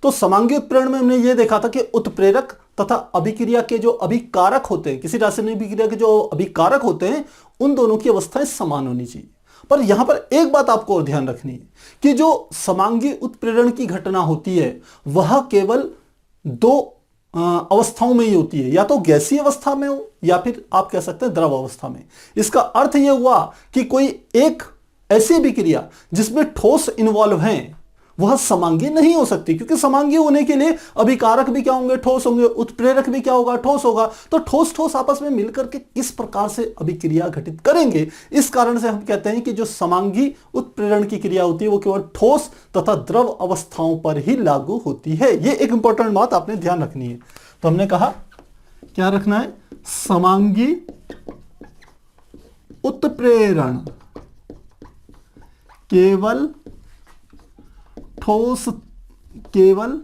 तो समांगी उत्प्रेरण में हमने ये देखा था कि उत्प्रेरक तथा अभिक्रिया के जो अभिकारक होते हैं, किसी रासायनिक अभिक्रिया के जो अभिकारक होते हैं, उन दोनों की अवस्थाएं समान होनी चाहिए। पर यहां पर एक बात आपको और ध्यान रखनी है कि जो समांगी उत्प्रेरण की घटना होती है वह केवल दो अवस्थाओं में ही होती है, या तो गैसीय अवस्था में हो या फिर आप कह सकते हैं द्रव अवस्था में। इसका अर्थ यह हुआ कि कोई एक ऐसी अभिक्रिया जिसमें ठोस इन्वॉल्व हैं वह समांगी नहीं हो सकती, क्योंकि समांगी होने के लिए अभिकारक भी क्या होंगे, ठोस होंगे, उत्प्रेरक भी क्या होगा, ठोस होगा। तो ठोस ठोस आपस में मिलकर के किस प्रकार से अभिक्रिया घटित करेंगे, इस कारण से हम कहते हैं कि जो समांगी उत्प्रेरण की क्रिया होती है वो केवल ठोस तथा द्रव अवस्थाओं पर ही लागू होती है। ये एक इंपॉर्टेंट बात आपने ध्यान रखनी है। तो हमने कहा क्या रखना है, समांगी उत्प्रेरण केवल ठोस, केवल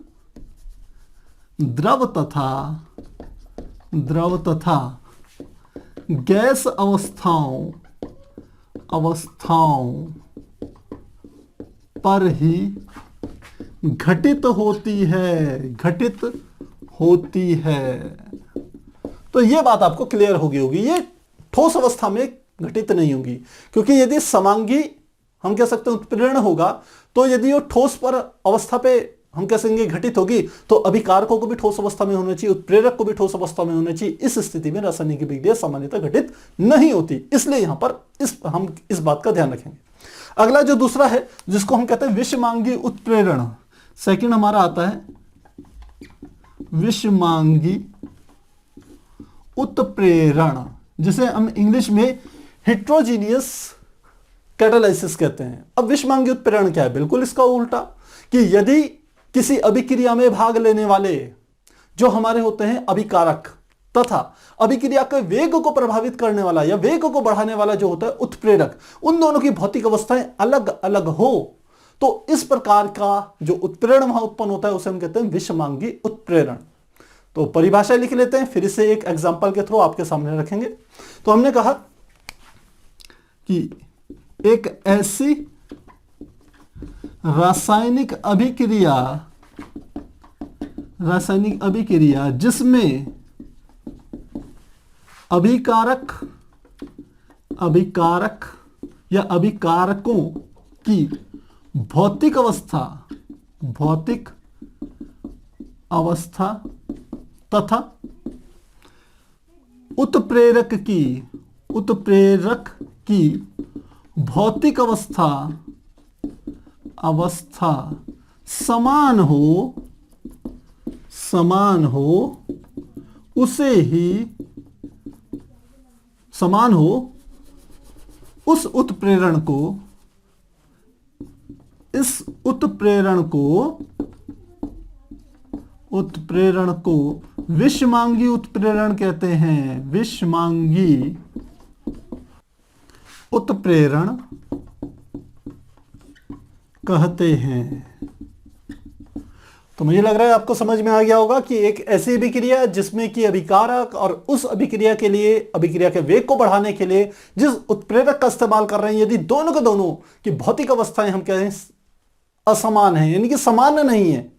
द्रव तथा गैस अवस्थाओं पर ही घटित होती है। तो यह बात आपको क्लियर होगी। ये ठोस अवस्था में घटित नहीं होगी, क्योंकि यदि समांगी हम कह सकते हैं उत्प्रेरण होगा तो यदि वो ठोस पर अवस्था पे हम कह सकेंगे घटित होगी तो अभिकारकों को भी ठोस अवस्था में होना चाहिए, उत्प्रेरक को भी ठोस अवस्था में होना चाहिए। इस स्थिति में रासायनिक अभिक्रिया सामान्यतः घटित नहीं होती, इसलिए यहां पर हम इस बात का ध्यान रखेंगे। अगला जो दूसरा है जिसको हम कहते हैं विषमांगी उत्प्रेरण, सेकंड हमारा आता है विषमांगी उत्प्रेरण। जिसे हम इंग्लिश में हेट्रोजीनियस कैटालाइसिस कहते हैं। अब विषमांगी उत्प्रेरण क्या है? बिल्कुल इसका उल्टा, कि यदि किसी अभिक्रिया में भाग लेने वाले जो हमारे होते हैं अभिकारक तथा अभिक्रिया के वेग को प्रभावित करने वाला या वेग को बढ़ाने वाला जो होता है उत्प्रेरक, उन दोनों की भौतिक अवस्थाएं अलग अलग हो तो इस प्रकार का जो उत्प्रेरण वहां उत्पन्न होता है उसे हम कहते हैं विषमांगी उत्प्रेरण। तो परिभाषा लिख लेते हैं, फिर इसे एक एग्जांपल के थ्रू आपके सामने रखेंगे। तो हमने कहा कि एक ऐसी रासायनिक अभिक्रिया जिसमें अभिकारक या अभिकारकों की भौतिक अवस्था तथा उत्प्रेरक की भौतिक अवस्था समान हो उस उत्प्रेरण को विषमांगी उत्प्रेरण कहते हैं। विषमांगी उत्प्रेरण कहते हैं। तो मुझे लग रहा है आपको समझ में आ गया होगा कि एक ऐसी अभिक्रिया जिसमें कि अभिकारक और उस अभिक्रिया के लिए अभिक्रिया के वेग को बढ़ाने के लिए जिस उत्प्रेरक का इस्तेमाल कर रहे हैं, यदि दोनों के दोनों की भौतिक अवस्थाएं हम कहें असमान है, यानी कि समान नहीं है,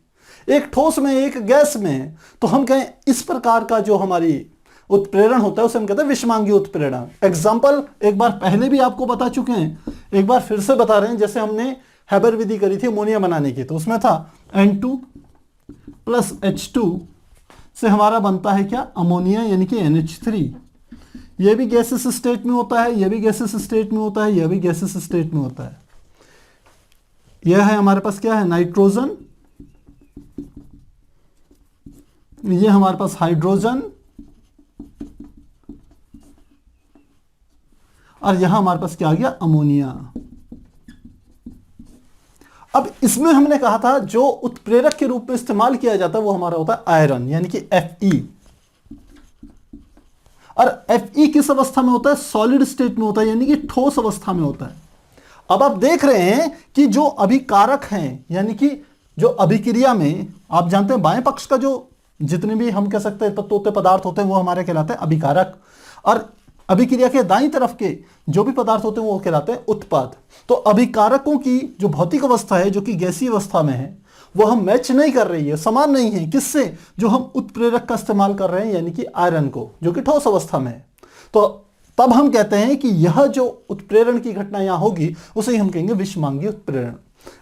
एक ठोस में एक गैस में, तो हम कहें इस प्रकार का जो हमारी उत्प्रेरण होता है उसे हम कहते हैं विषमांगी उत्प्रेरण। एग्जाम्पल एक बार पहले भी आपको बता चुके हैं, एक बार फिर से बता रहे हैं। जैसे हमने हैबर विधि करी थी अमोनिया बनाने की, तो उसमें था N2 प्लस H2 से हमारा बनता है क्या? अमोनिया, यानी कि NH3। यह भी गैसेस स्टेट में होता है, यह भी गैसेस स्टेट में होता है, यह भी गैसेस स्टेट में होता है। यह है हमारे पास क्या है? नाइट्रोजन। यह हमारे पास हाइड्रोजन और यहां हमारे पास क्या आ गया? अमोनिया। अब इसमें हमने कहा था जो उत्प्रेरक के रूप में इस्तेमाल किया जाता है वो हमारा होता है आयरन, यानी कि Fe। और Fe किस अवस्था में होता है? सॉलिड स्टेट में होता है, यानी कि ठोस अवस्था में होता है। अब आप देख रहे हैं कि जो अभिकारक हैं, यानी कि जो अभिक्रिया में आप जानते हैं बाएं पक्ष का जो जितने भी हम कह सकते हैं तत्व होते पदार्थ होते हैं वो हमारे कहलाते हैं अभिकारक, और अभिक्रिया के दाईं तरफ के जो भी पदार्थ होते हैं वो कहलाते हैं उत्पाद। तो अभिकारकों की जो भौतिक अवस्था है जो कि गैसीय अवस्था में है वो हम मैच नहीं कर रही है, समान नहीं है। किससे? जो हम उत्प्रेरक का इस्तेमाल कर रहे हैं, यानी कि आयरन को, जो कि ठोस अवस्था में है। तो तब हम कहते हैं कि यह जो उत्प्रेरण की घटना यहां होगी उसे हम कहेंगे विषमांगी उत्प्रेरण।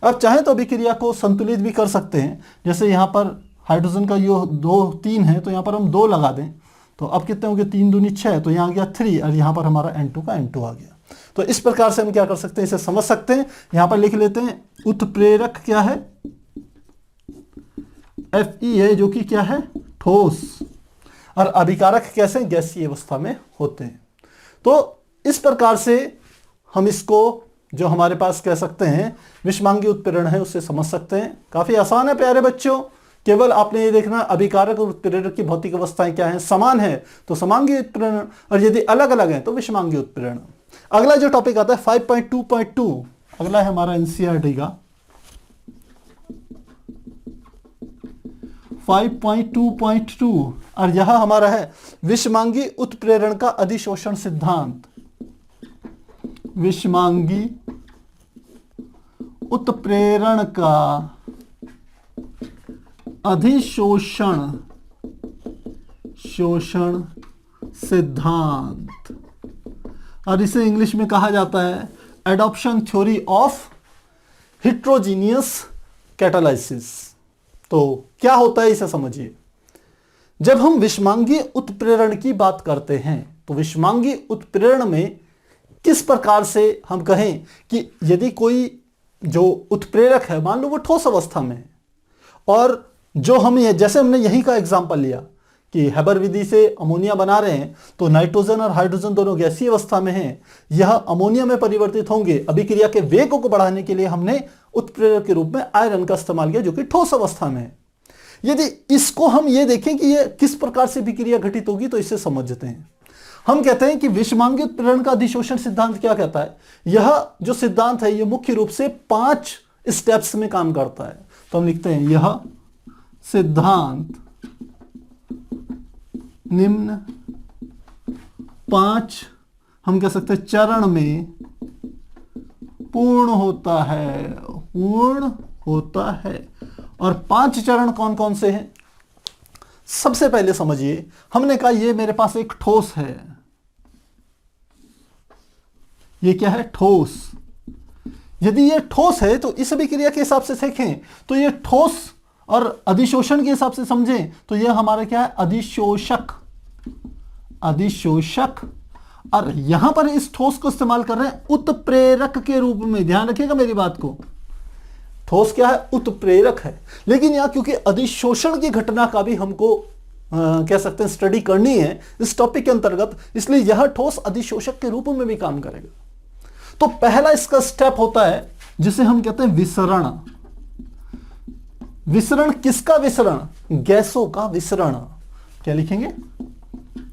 अब चाहे तो अभिक्रिया को संतुलित भी कर सकते हैं, जैसे यहां पर हाइड्रोजन का ये 2 3 है तो यहां पर हम 2 लगा दें, तो अब कितने हो गए? 3 दूनी 6, तो यहाँ आ गया 3 और यहाँ पर हमारा N2 का N2 आ गया। तो इस प्रकार से हम क्या कर सकते हैं, इसे समझ सकते हैं। यहाँ पर लिख लेते हैं उत्प्रेरक क्या है? Fe है, जो कि क्या है? ठोस। और अभिकारक कैसे? गैसीय अवस्था में होते हैं। तो इस प्रकार से हम इसको जो हमारे पास कह सकते हैं विषमांगी उत्प्रेरण है उससे समझ सकते हैं। काफी आसान है प्यारे बच्चों, केवल आपने ये देखना अभिकारक और उत्प्रेरक की भौतिक अवस्थाएं क्या हैं, समान है तो समांगी उत्प्रेरण, और यदि अलग अलग है तो विषमांगी उत्प्रेरण। अगला जो टॉपिक आता है 5.2.2, अगला है हमारा एनसीईआरटी का 5.2.2, और यह हमारा है विषमांगी उत्प्रेरण का अधिशोषण सिद्धांत। विषमांगी उत्प्रेरण का अधिशोषण सिद्धांत, और इसे इंग्लिश में कहा जाता है adoption theory of heterogeneous catalysis. तो क्या होता है इसे समझिए। जब हम विषमांगी उत्प्रेरण की बात करते हैं तो विषमांगी उत्प्रेरण में किस प्रकार से हम कहें कि यदि कोई जो उत्प्रेरक है मान लो वो ठोस अवस्था में है, और जो हम ये जैसे हमने यहीं का एग्जांपल लिया कि हैबर विधि से अमोनिया बना रहे हैं तो नाइट्रोजन और हाइड्रोजन दोनों गैसीय अवस्था में हैं, यह अमोनिया में परिवर्तित होंगे। अभिक्रिया के वेग को बढ़ाने के लिए हमने उत्प्रेरक के रूप में आयरन का इस्तेमाल किया जो कि ठोस अवस्था में है। यदि इसको हम ये देखें कि यह किस प्रकार से अभिक्रिया घटित होगी तो इसे समझते हैं। हम कहते हैं कि विषमांगी उत्प्रेरण का अधिशोषण सिद्धांत क्या कहता है। यह जो सिद्धांत है यह मुख्य रूप से 5 स्टेप्स में काम करता है। तो हम लिखते हैं यह सिद्धांत निम्न 5 हम कह सकते हैं चरण में पूर्ण होता है। और 5 चरण कौन कौन से हैं? सबसे पहले समझिए, हमने कहा ये मेरे पास एक ठोस है। ये क्या है? ठोस। यदि ये ठोस है तो इस अभिक्रिया के हिसाब से देखें तो ये ठोस, और अधिशोषण के हिसाब से समझें तो यह हमारा क्या है? अधिशोषक। और यहां पर इस ठोस को इस्तेमाल कर रहे हैं उत्प्रेरक के रूप में। ध्यान रखिएगा मेरी बात को, ठोस क्या है? उत्प्रेरक है। लेकिन यहां क्योंकि अधिशोषण की घटना का भी हमको कह सकते हैं स्टडी करनी है इस टॉपिक के अंतर्गत, इसलिए यह ठोस अधिशोषक के रूप में भी काम करेगा। तो पहला इसका स्टेप होता है जिसे हम कहते हैं विसरण। विसरण किसका विसरण? गैसों का विसरण। क्या लिखेंगे?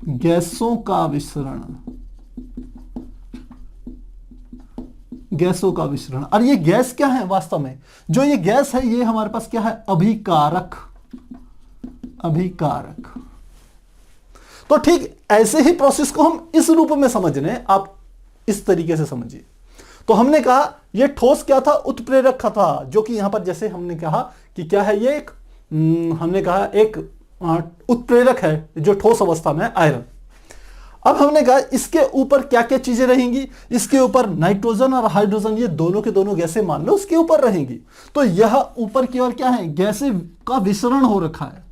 गैसों का विसरण। गैसों का विसरण। और ये गैस क्या है वास्तव में? जो ये गैस है ये हमारे पास क्या है? अभिकारक। तो ठीक ऐसे ही प्रोसेस को हम इस रूप में समझ रहे हैं, आप इस तरीके से समझिए। तो हमने कहा ये ठोस क्या था? उत्प्रेरक का था, जो कि यहां पर जैसे हमने कहा कि क्या है ये एक हमने कहा एक उत्प्रेरक है जो ठोस अवस्था में है, आयरन। अब हमने कहा इसके ऊपर क्या क्या चीजें रहेंगी? इसके ऊपर नाइट्रोजन और हाइड्रोजन, ये दोनों के दोनों गैसें मान लो उसके ऊपर रहेंगी। तो यह ऊपर की ओर क्या है? गैसें का विसरण हो रखा है।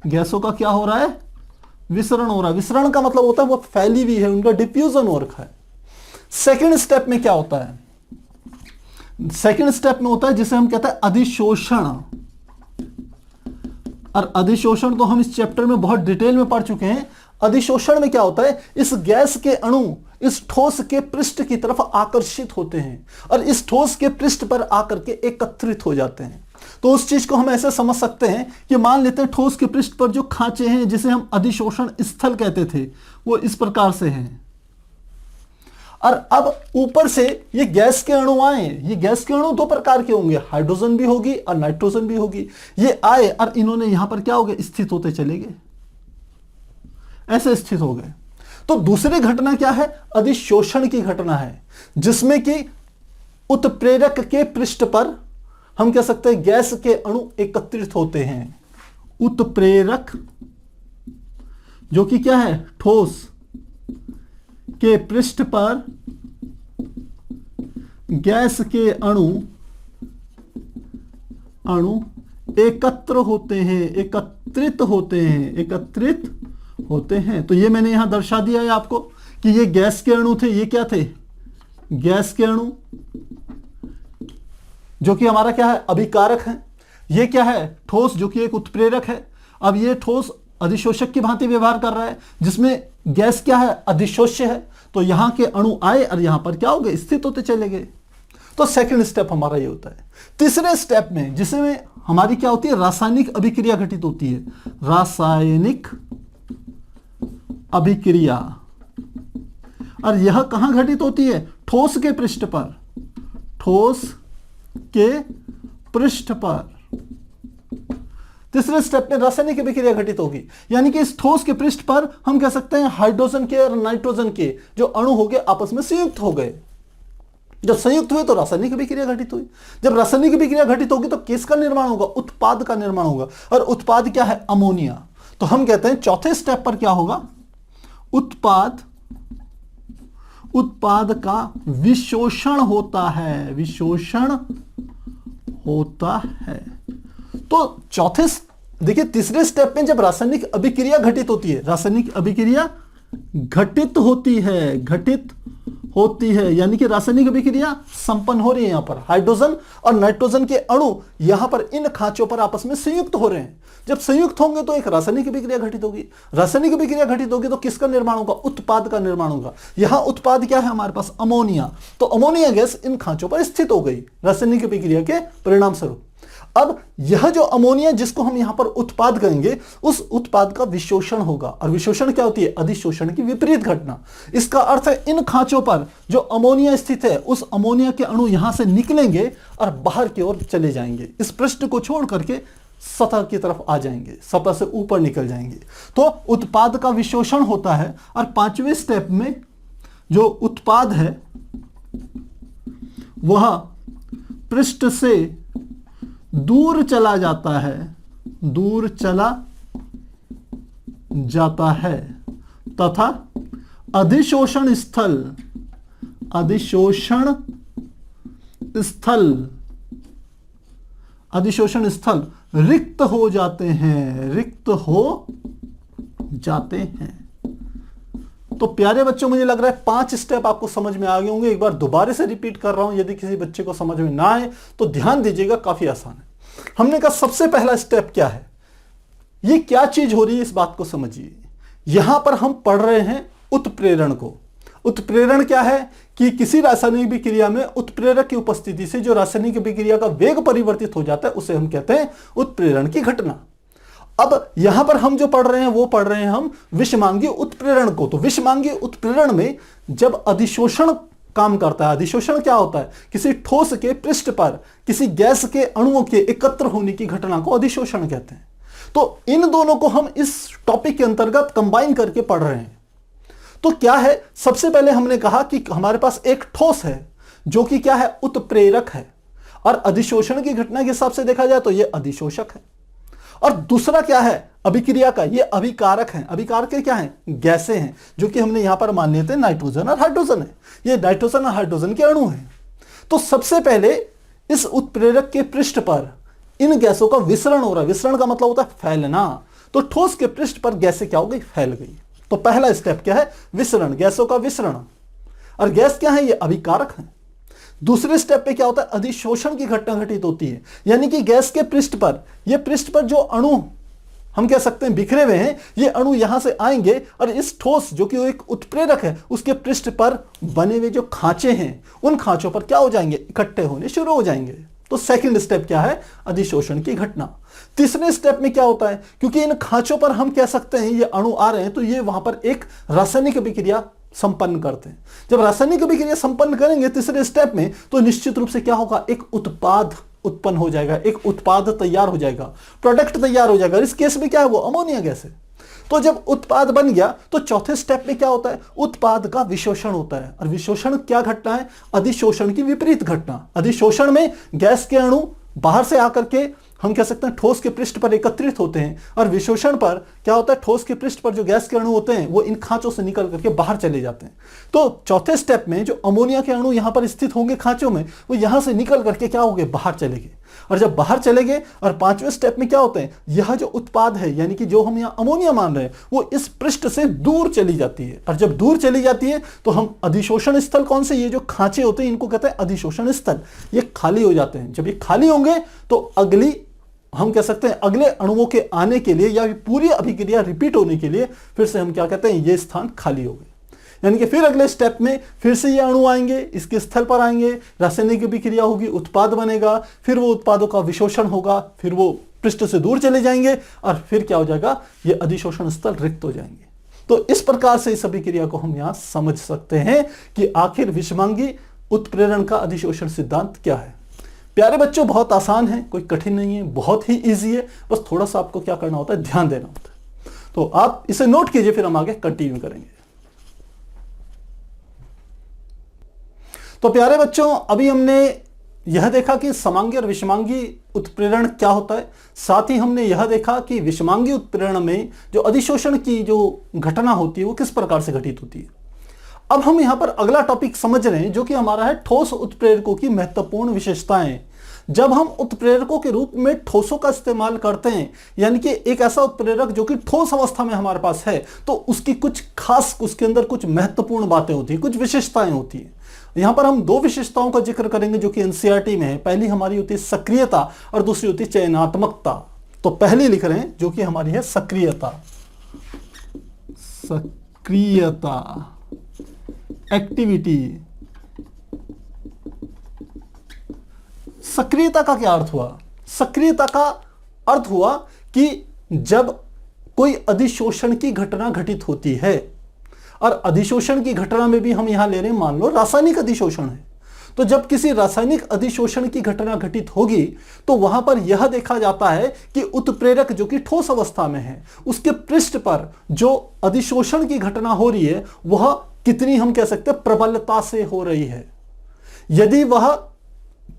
गैसों का क्या हो रहा है? विसरण हो रहा है। विसरण का मतलब होता है वो फैली हुई है, उनका डिफ्यूजन हो रखा है। सेकेंड स्टेप में क्या होता है? सेकेंड स्टेप में होता है जिसे हम कहते हैं अधिशोषण। और अधिशोषण तो हम इस चैप्टर में बहुत डिटेल में पढ़ चुके हैं। अधिशोषण में क्या होता है? इस गैस के अणु इस ठोस के पृष्ठ की तरफ आकर्षित होते हैं और इस ठोस के पृष्ठ पर आकर के एकत्रित हो जाते हैं। तो उस चीज को हम ऐसे समझ सकते हैं कि मान लेते हैं ठोस के पृष्ठ पर जो खांचे हैं जिसे हम अधिशोषण स्थल कहते थे वो इस प्रकार से हैं। और अब ऊपर से ये गैस के अणु आए। ये गैस के अणु 2 प्रकार के होंगे, हाइड्रोजन भी होगी और नाइट्रोजन भी होगी। ये आए और इन्होंने यहां पर क्या हो गए? स्थित होते चले गए, ऐसे स्थित हो गए। तो दूसरी घटना क्या है? अधिशोषण की घटना है, जिसमें कि उत्प्रेरक के पृष्ठ पर हम कह सकते हैं गैस के अणु एकत्रित होते हैं। उत्प्रेरक जो कि क्या है? ठोस के पृष्ठ पर गैस के अणु एकत्रित होते हैं। तो ये मैंने यहां दर्शा दिया है आपको कि ये गैस के अणु थे। ये क्या थे? गैस के अणु जो कि हमारा क्या है? अभिकारक है। ये क्या है? ठोस जो कि एक उत्प्रेरक है। अब ये ठोस अधिशोषक की भांति व्यवहार कर रहा है जिसमें गैस क्या है? अधिशोष्य है। तो यहां के अणु आए और यहां पर क्या हो गए? स्थित होते चले गए। तो सेकंड स्टेप हमारा ये होता है। तीसरे स्टेप में जिसमें हमारी क्या होती है? रासायनिक अभिक्रिया घटित होती है। रासायनिक अभिक्रिया। और यह कहां घटित होती है? ठोस के पृष्ठ पर। ठोस के पृष्ठ पर तीसरे स्टेप में रासायनिक अभिक्रिया घटित होगी, यानी कि इस ठोस के पृष्ठ पर हम कह सकते हैं हाइड्रोजन के और नाइट्रोजन के जो अणु हो गए आपस में संयुक्त हो गए। जब संयुक्त हुए तो रासायनिक अभिक्रिया घटित हुई। जब रासायनिक अभिक्रिया घटित होगी तो किसका निर्माण होगा? उत्पाद का निर्माण होगा। और उत्पाद क्या है? अमोनिया। तो हम कहते हैं चौथे स्टेप पर क्या होगा? उत्पाद का विशोषण होता है। विशोषण होता है। तो चौथे देखिए तीसरे स्टेप में जब रासायनिक अभिक्रिया घटित होती है, रासायनिक अभिक्रिया घटित होती है, यानी कि रासायनिक अभिक्रिया संपन्न हो रही है। यहां पर हाइड्रोजन और नाइट्रोजन के अणु यहां पर इन खांचों पर आपस में संयुक्त हो रहे हैं। जब संयुक्त होंगे तो एक रासायनिक अभिक्रिया घटित होगी। रासायनिक अभिक्रिया घटित होगी तो किसका निर्माण होगा? उत्पाद का निर्माण होगा। यहां उत्पाद क्या है हमारे पास? अमोनिया। तो अमोनिया गैस इन खांचों पर स्थित हो गई रासायनिक अभिक्रिया के परिणाम स्वरूप। अब यह जो अमोनिया जिसको हम यहां पर उत्पाद कहेंगे, उस उत्पाद का विशोषण होगा। और विशोषण क्या होती है? अधिशोषण की विपरीत घटना। इसका अर्थ है इन खांचों पर जो अमोनिया स्थित है, उस अमोनिया के अणु यहां से निकलेंगे और बाहर की ओर चले जाएंगे। इस पृष्ठ को छोड़ करके सतह की तरफ आ जाएंगे, सतह से ऊपर निकल जाएंगे। तो उत्पाद का विशोषण होता है। और 5वें स्टेप में जो उत्पाद है वह पृष्ठ से दूर चला जाता है, दूर चला जाता है तथा अधिशोषण स्थल, अधिशोषण रिक्त हो जाते हैं, रिक्त हो जाते हैं। तो प्यारे बच्चों, मुझे लग रहा है 5 स्टेप आपको समझ में आ गए होंगे। एक बार दोबारा से रिपीट कर रहा हूं, यदि किसी बच्चे को समझ में ना आए तो ध्यान दीजिएगा, काफी आसान है। हमने कहा सबसे पहला स्टेप क्या है, ये क्या चीज हो रही है, इस बात को समझिए। यहां पर हम पढ़ रहे हैं उत्प्रेरण को। उत्प्रेरण क्या है कि किसी रासायनिक अभिक्रिया में उत्प्रेरक की उपस्थिति से जो रासायनिक अभिक्रिया का वेग परिवर्तित हो जाता है, उसे हम कहते हैं उत्प्रेरण की घटना। अब यहां पर हम जो पढ़ रहे हैं वो पढ़ रहे हैं हम विषमांगी उत्प्रेरण को। तो विषमांगी उत्प्रेरण में जब अधिशोषण काम करता है, अधिशोषण क्या होता है? किसी ठोस के पृष्ठ पर किसी गैस के अणुओं के एकत्र होने की घटना को अधिशोषण कहते हैं। तो इन दोनों को हम इस टॉपिक के अंतर्गत कंबाइन करके पढ़ रहे हैं। तो क्या है, सबसे पहले हमने कहा कि हमारे पास एक ठोस है जो कि क्या है? उत्प्रेरक है। और अधिशोषण की घटना के हिसाब से देखा जाए तो यह अधिशोषक है। और दूसरा क्या है अभिक्रिया का? ये अभिकारक है। अभिकारक क्या है? गैसें हैं, जो कि हमने यहां पर मान लिए थे नाइट्रोजन और हाइड्रोजन है। ये नाइट्रोजन और हाइड्रोजन के अणु हैं। तो सबसे पहले इस उत्प्रेरक के पृष्ठ पर इन गैसों का विसरण हो रहा है। विसरण का मतलब होता है फैलना। तो ठोस के पृष्ठ पर गैसें क्या हो गई? फैल गई। तो पहला स्टेप क्या है? विसरण, गैसों का विसरण। और गैस क्या है? ये अभिकारक है। दूसरे स्टेप पे क्या होता है? अधिशोषण की घटना घटित होती है, यानी कि गैस के पृष्ठ पर, ये पृष्ठ पर जो अणु हम कह सकते हैं बिखरे हुए हैं, ये अणु यहां से आएंगे और इस ठोस जो कि एक उत्प्रेरक है उसके पृष्ठ पर बने हुए जो खांचे हैं, उन खांचों पर क्या हो जाएंगे? इकट्ठे होने शुरू हो जाएंगे। तो सेकंड स्टेप क्या है? अधिशोषण की घटना। तीसरे स्टेप में क्या होता है? क्योंकि इन खांचों पर हम कह सकते हैं ये अणु आ रहे हैं, तो ये वहां पर एक रासायनिक अभिक्रिया संपन्न करते हैं। जब रासायनिक अभिक्रिया संपन्न करेंगे तीसरे स्टेप में, तो निश्चित रूप से क्या होगा? एक उत्पाद उत्पन्न हो जाएगा, एक उत्पाद तैयार हो जाएगा, प्रोडक्ट तैयार हो जाएगा। इस केस में क्या है? वो अमोनिया गैस है। तो जब उत्पाद बन गया तो चौथे स्टेप में क्या होता है? उत्पाद का विशोषण होता है। और विशोषण क्या घटना है? अधिशोषण की विपरीत घटना। अधिशोषण में गैस के अणु बाहर से आकर के हम कह सकते हैं ठोस के पृष्ठ पर एकत्रित होते हैं, और विशोषण पर क्या होता है? ठोस के पृष्ठ पर जो गैस के अणु होते हैं वो इन खांचों से निकल करके बाहर चले जाते हैं। तो चौथे स्टेप में जो अमोनिया के अणु यहां पर स्थित होंगे खांचों में, वो यहां से निकल करके क्या होंगे? बाहर चले गए। और जब बाहर चले गए और पांचवें स्टेप में क्या होते हैं? यह जो उत्पाद है, यानी कि जो हम यहां अमोनिया मान रहे हैं, वो इस पृष्ठ से दूर चली जाती है। और जब दूर चली जाती है तो हम अधिशोषण स्थल, कौन से? ये जो खांचे होते हैं इनको कहते हैं अधिशोषण स्थल। ये खाली हो जाते हैं। जब ये खाली होंगे तो अगली हम कह सकते हैं अगले अणुओं के आने के लिए या पूरी अभिक्रिया रिपीट होने के लिए फिर से हम क्या कहते हैं? ये स्थान खाली हो गए। यानी कि फिर अगले स्टेप में फिर से ये अणु आएंगे, इसके स्थल पर आएंगे, रासायनिक अभिक्रिया होगी, उत्पाद बनेगा, फिर वो उत्पादों का विशोषण होगा, फिर वो पृष्ठ से दूर चले जाएंगे और फिर क्या हो जाएगा? ये अधिशोषण स्थल रिक्त हो जाएंगे। तो इस प्रकार से इस अभिक्रिया को हम यहां समझ सकते हैं कि आखिर विषमांगी उत्प्रेरण का अधिशोषण सिद्धांत क्या है। प्यारे बच्चों, बहुत आसान है, कोई कठिन नहीं है, बहुत ही इजी है। बस थोड़ा सा आपको क्या करना होता है? ध्यान देना होता है। तो आप इसे नोट कीजिए, फिर हम आगे कंटिन्यू करेंगे। तो प्यारे बच्चों, अभी हमने यह देखा कि समांगी और विषमांगी उत्प्रेरण क्या होता है। साथ ही हमने यह देखा कि विषमांगी उत्प्रेरण में जो अधिशोषण की जो घटना होती है वो किस प्रकार से घटित होती है। अब हम यहां पर अगला टॉपिक समझ रहे हैं जो कि हमारा है ठोस उत्प्रेरकों की महत्वपूर्ण विशेषताएं। जब हम उत्प्रेरकों के रूप में ठोसों का इस्तेमाल करते हैं, यानी कि एक ऐसा उत्प्रेरक जो कि ठोस अवस्था में हमारे पास है, तो उसकी कुछ खास, उसके अंदर कुछ महत्वपूर्ण बातें होती हैं, कुछ विशेषताएं होती हैं। यहां पर हम दो विशेषताओं का जिक्र करेंगे जो कि एनसीईआरटी में है। पहली हमारी होती है सक्रियता और दूसरी होती है चयनात्मकता। तो पहली लिख रहे हैं जो कि हमारी है सक्रियता। सक्रियता, एक्टिविटी। सक्रियता का क्या अर्थ हुआ? सक्रियता का अर्थ हुआ कि जब कोई अधिशोषण की घटना घटित होती है, और अधिशोषण की घटना में भी हम यहां ले रहे हैं, मान लो रासायनिक अधिशोषण है, तो जब किसी रासायनिक अधिशोषण की घटना घटित होगी तो वहां पर यह देखा जाता है कि उत्प्रेरक जो कि ठोस अवस्था में है, उसके पृष्ठ पर जो अधिशोषण की घटना हो रही है वह कितनी, हम कह सकते हैं, प्रबलता से हो रही है। यदि वह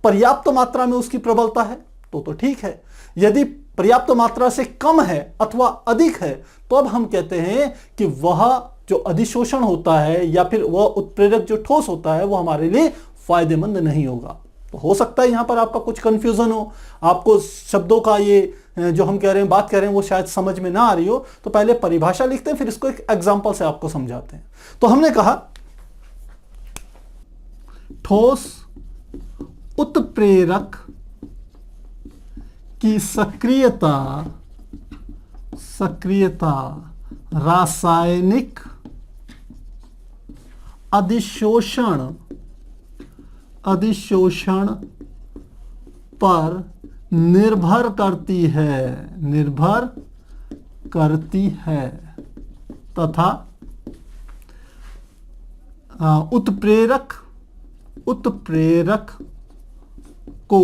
पर्याप्त मात्रा में उसकी प्रबलता है तो ठीक है। यदि पर्याप्त मात्रा से कम है अथवा अधिक है तो अब हम कहते हैं कि वह जो अधिशोषण होता है या फिर वह उत्प्रेरक जो ठोस होता है वो हमारे लिए फायदेमंद नहीं होगा। तो हो सकता है यहां पर आपका कुछ कंफ्यूजन हो, आपको शब्दों का ये जो हम कह रहे हैं, बात कह रहे हैं, वो शायद समझ में ना आ रही हो। तो पहले परिभाषा लिखते हैं, फिर इसको एक एग्जांपल से आपको समझाते हैं। तो हमने कहा ठोस उत्प्रेरक की सक्रियता रासायनिक अधिशोषण पर निर्भर करती है तथा उत्प्रेरक को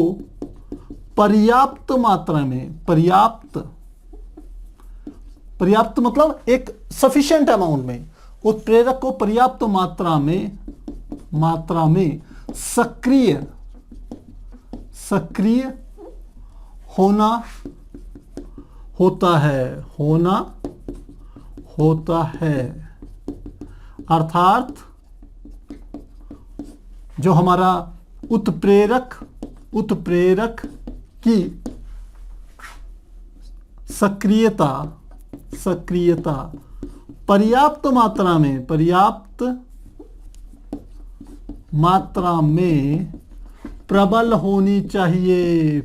पर्याप्त मात्रा में, पर्याप्त मतलब एक सफिशिएंट अमाउंट में, उत्प्रेरक को पर्याप्त मात्रा में सक्रिय होना होता है। अर्थात जो हमारा उत्प्रेरक की सक्रियता पर्याप्त मात्रा में प्रबल होनी चाहिए।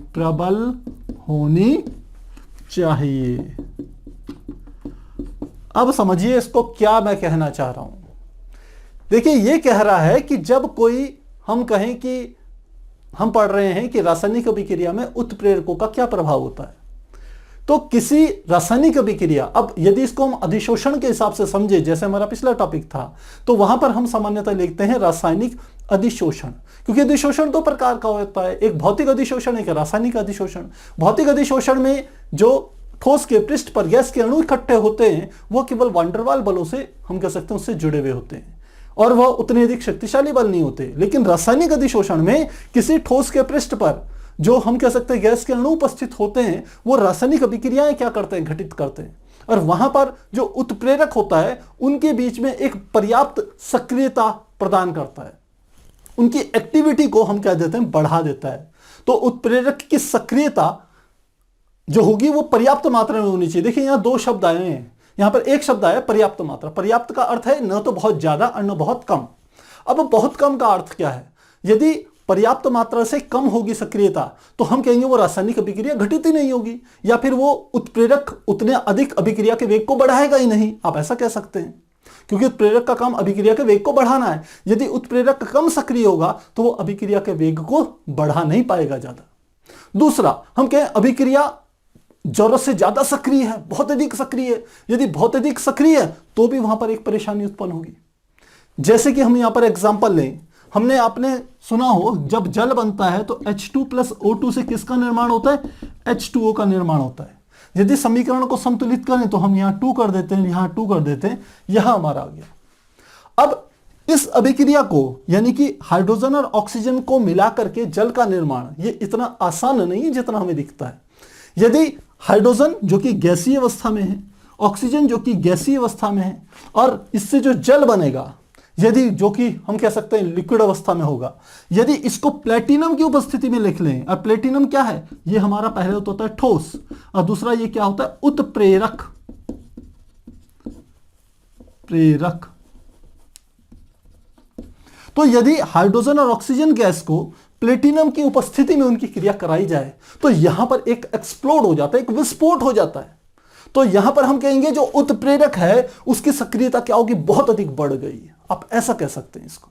अब समझिए इसको क्या मैं कहना चाह रहा हूं। देखिए ये कह रहा है कि जब कोई, हम कहें कि हम पढ़ रहे हैं कि रासायनिक अभिक्रिया में उत्प्रेरकों का क्या प्रभाव होता है, तो किसी रासायनिक अभिक्रिया, अब यदि इसको हम अधिशोषण के हिसाब से समझे, जैसे हमारा पिछला टॉपिक था, तो वहां पर हम सामान्यतः लिखते हैं रासायनिक अधिशोषण, क्योंकि अधिशोषण दो प्रकार का होता है, एक भौतिक अधिशोषण, एक रासायनिक अधिशोषण। भौतिक अधिशोषण में जो ठोस के पृष्ठ पर गैस के अणु इकट्ठे होते हैं वो केवल वान डेर वाल बलों से, हम कह सकते हैं, उससे जुड़े हुए होते हैं और वह उतने अधिक शक्तिशाली बल नहीं होते। लेकिन रासायनिक अधिशोषण में किसी ठोस के पृष्ठ पर जो हम कह सकते हैं गैस के अणु उपस्थित होते हैं, वो रासायनिक अभिक्रियाएं क्या करते हैं, घटित करते हैं, और वहां पर जो उत्प्रेरक होता है उनके बीच में एक पर्याप्त सक्रियता प्रदान करता है, उनकी एक्टिविटी को हम क्या देते हैं, बढ़ा देता है। तो उत्प्रेरक की सक्रियता जो होगी वो पर्याप्त मात्रा में होनी चाहिए। देखिए यहां दो शब्द आए हैं, यहां पर एक शब्द आया पर्याप्त मात्रा। पर्याप्त का अर्थ है न तो बहुत ज्यादा और न बहुत कम। अब बहुत कम का अर्थ क्या है? यदि पर्याप्त मात्रा से कम होगी सक्रियता तो हम कहेंगे वो रासायनिक अभिक्रिया घटित ही नहीं होगी, या फिर वो उत्प्रेरक उतने अधिक अभिक्रिया के वेग को बढ़ाएगा ही नहीं, आप ऐसा कह सकते हैं, क्योंकि उत्प्रेरक का काम अभिक्रिया के वेग को बढ़ाना है। यदि उत्प्रेरक कम सक्रिय होगा तो वो अभिक्रिया के वेग को बढ़ा नहीं पाएगा ज्यादा। दूसरा, हम कहें अभिक्रिया जरूरत से ज्यादा सक्रिय है, बहुत अधिक सक्रिय है। यदि बहुत अधिक सक्रिय है तो भी वहां पर एक परेशानी उत्पन्न होगी। जैसे कि हम यहां पर एग्जांपल लें, हमने आपने सुना हो जब जल बनता है तो H2 + O2 से किसका निर्माण होता है? H2O का निर्माण होता है। यदि समीकरण को संतुलित करें तो हम यहां 2 कर देते हैं, यहां 2 कर देते हैं, यहां हमारा आ गया। अब इस अभिक्रिया को, यानी कि हाइड्रोजन और ऑक्सीजन को मिला करके जल का निर्माण, ये इतना आसान नहीं है जितना हमें दिखता है। यदि हाइड्रोजन जो कि गैसीय अवस्था में है, ऑक्सीजन जो कि गैसीय अवस्था में है, और इससे जो जल बनेगा, यदि, जो कि हम कह सकते हैं लिक्विड अवस्था में होगा, यदि इसको प्लेटिनम की उपस्थिति में लिख लें, और प्लेटिनम क्या है, ये हमारा पहले होता है ठोस, और दूसरा ये क्या होता है, उत्प्रेरक, प्रेरक। तो यदि हाइड्रोजन और ऑक्सीजन गैस को प्लेटिनम की उपस्थिति में उनकी क्रिया कराई जाए तो यहां पर एक एक्सप्लोड हो जाता है, एक विस्फोट हो जाता है। तो यहां पर हम कहेंगे जो उत्प्रेरक है उसकी सक्रियता क्या होगी, बहुत अधिक बढ़ गई। आप ऐसा कह सकते हैं इसको।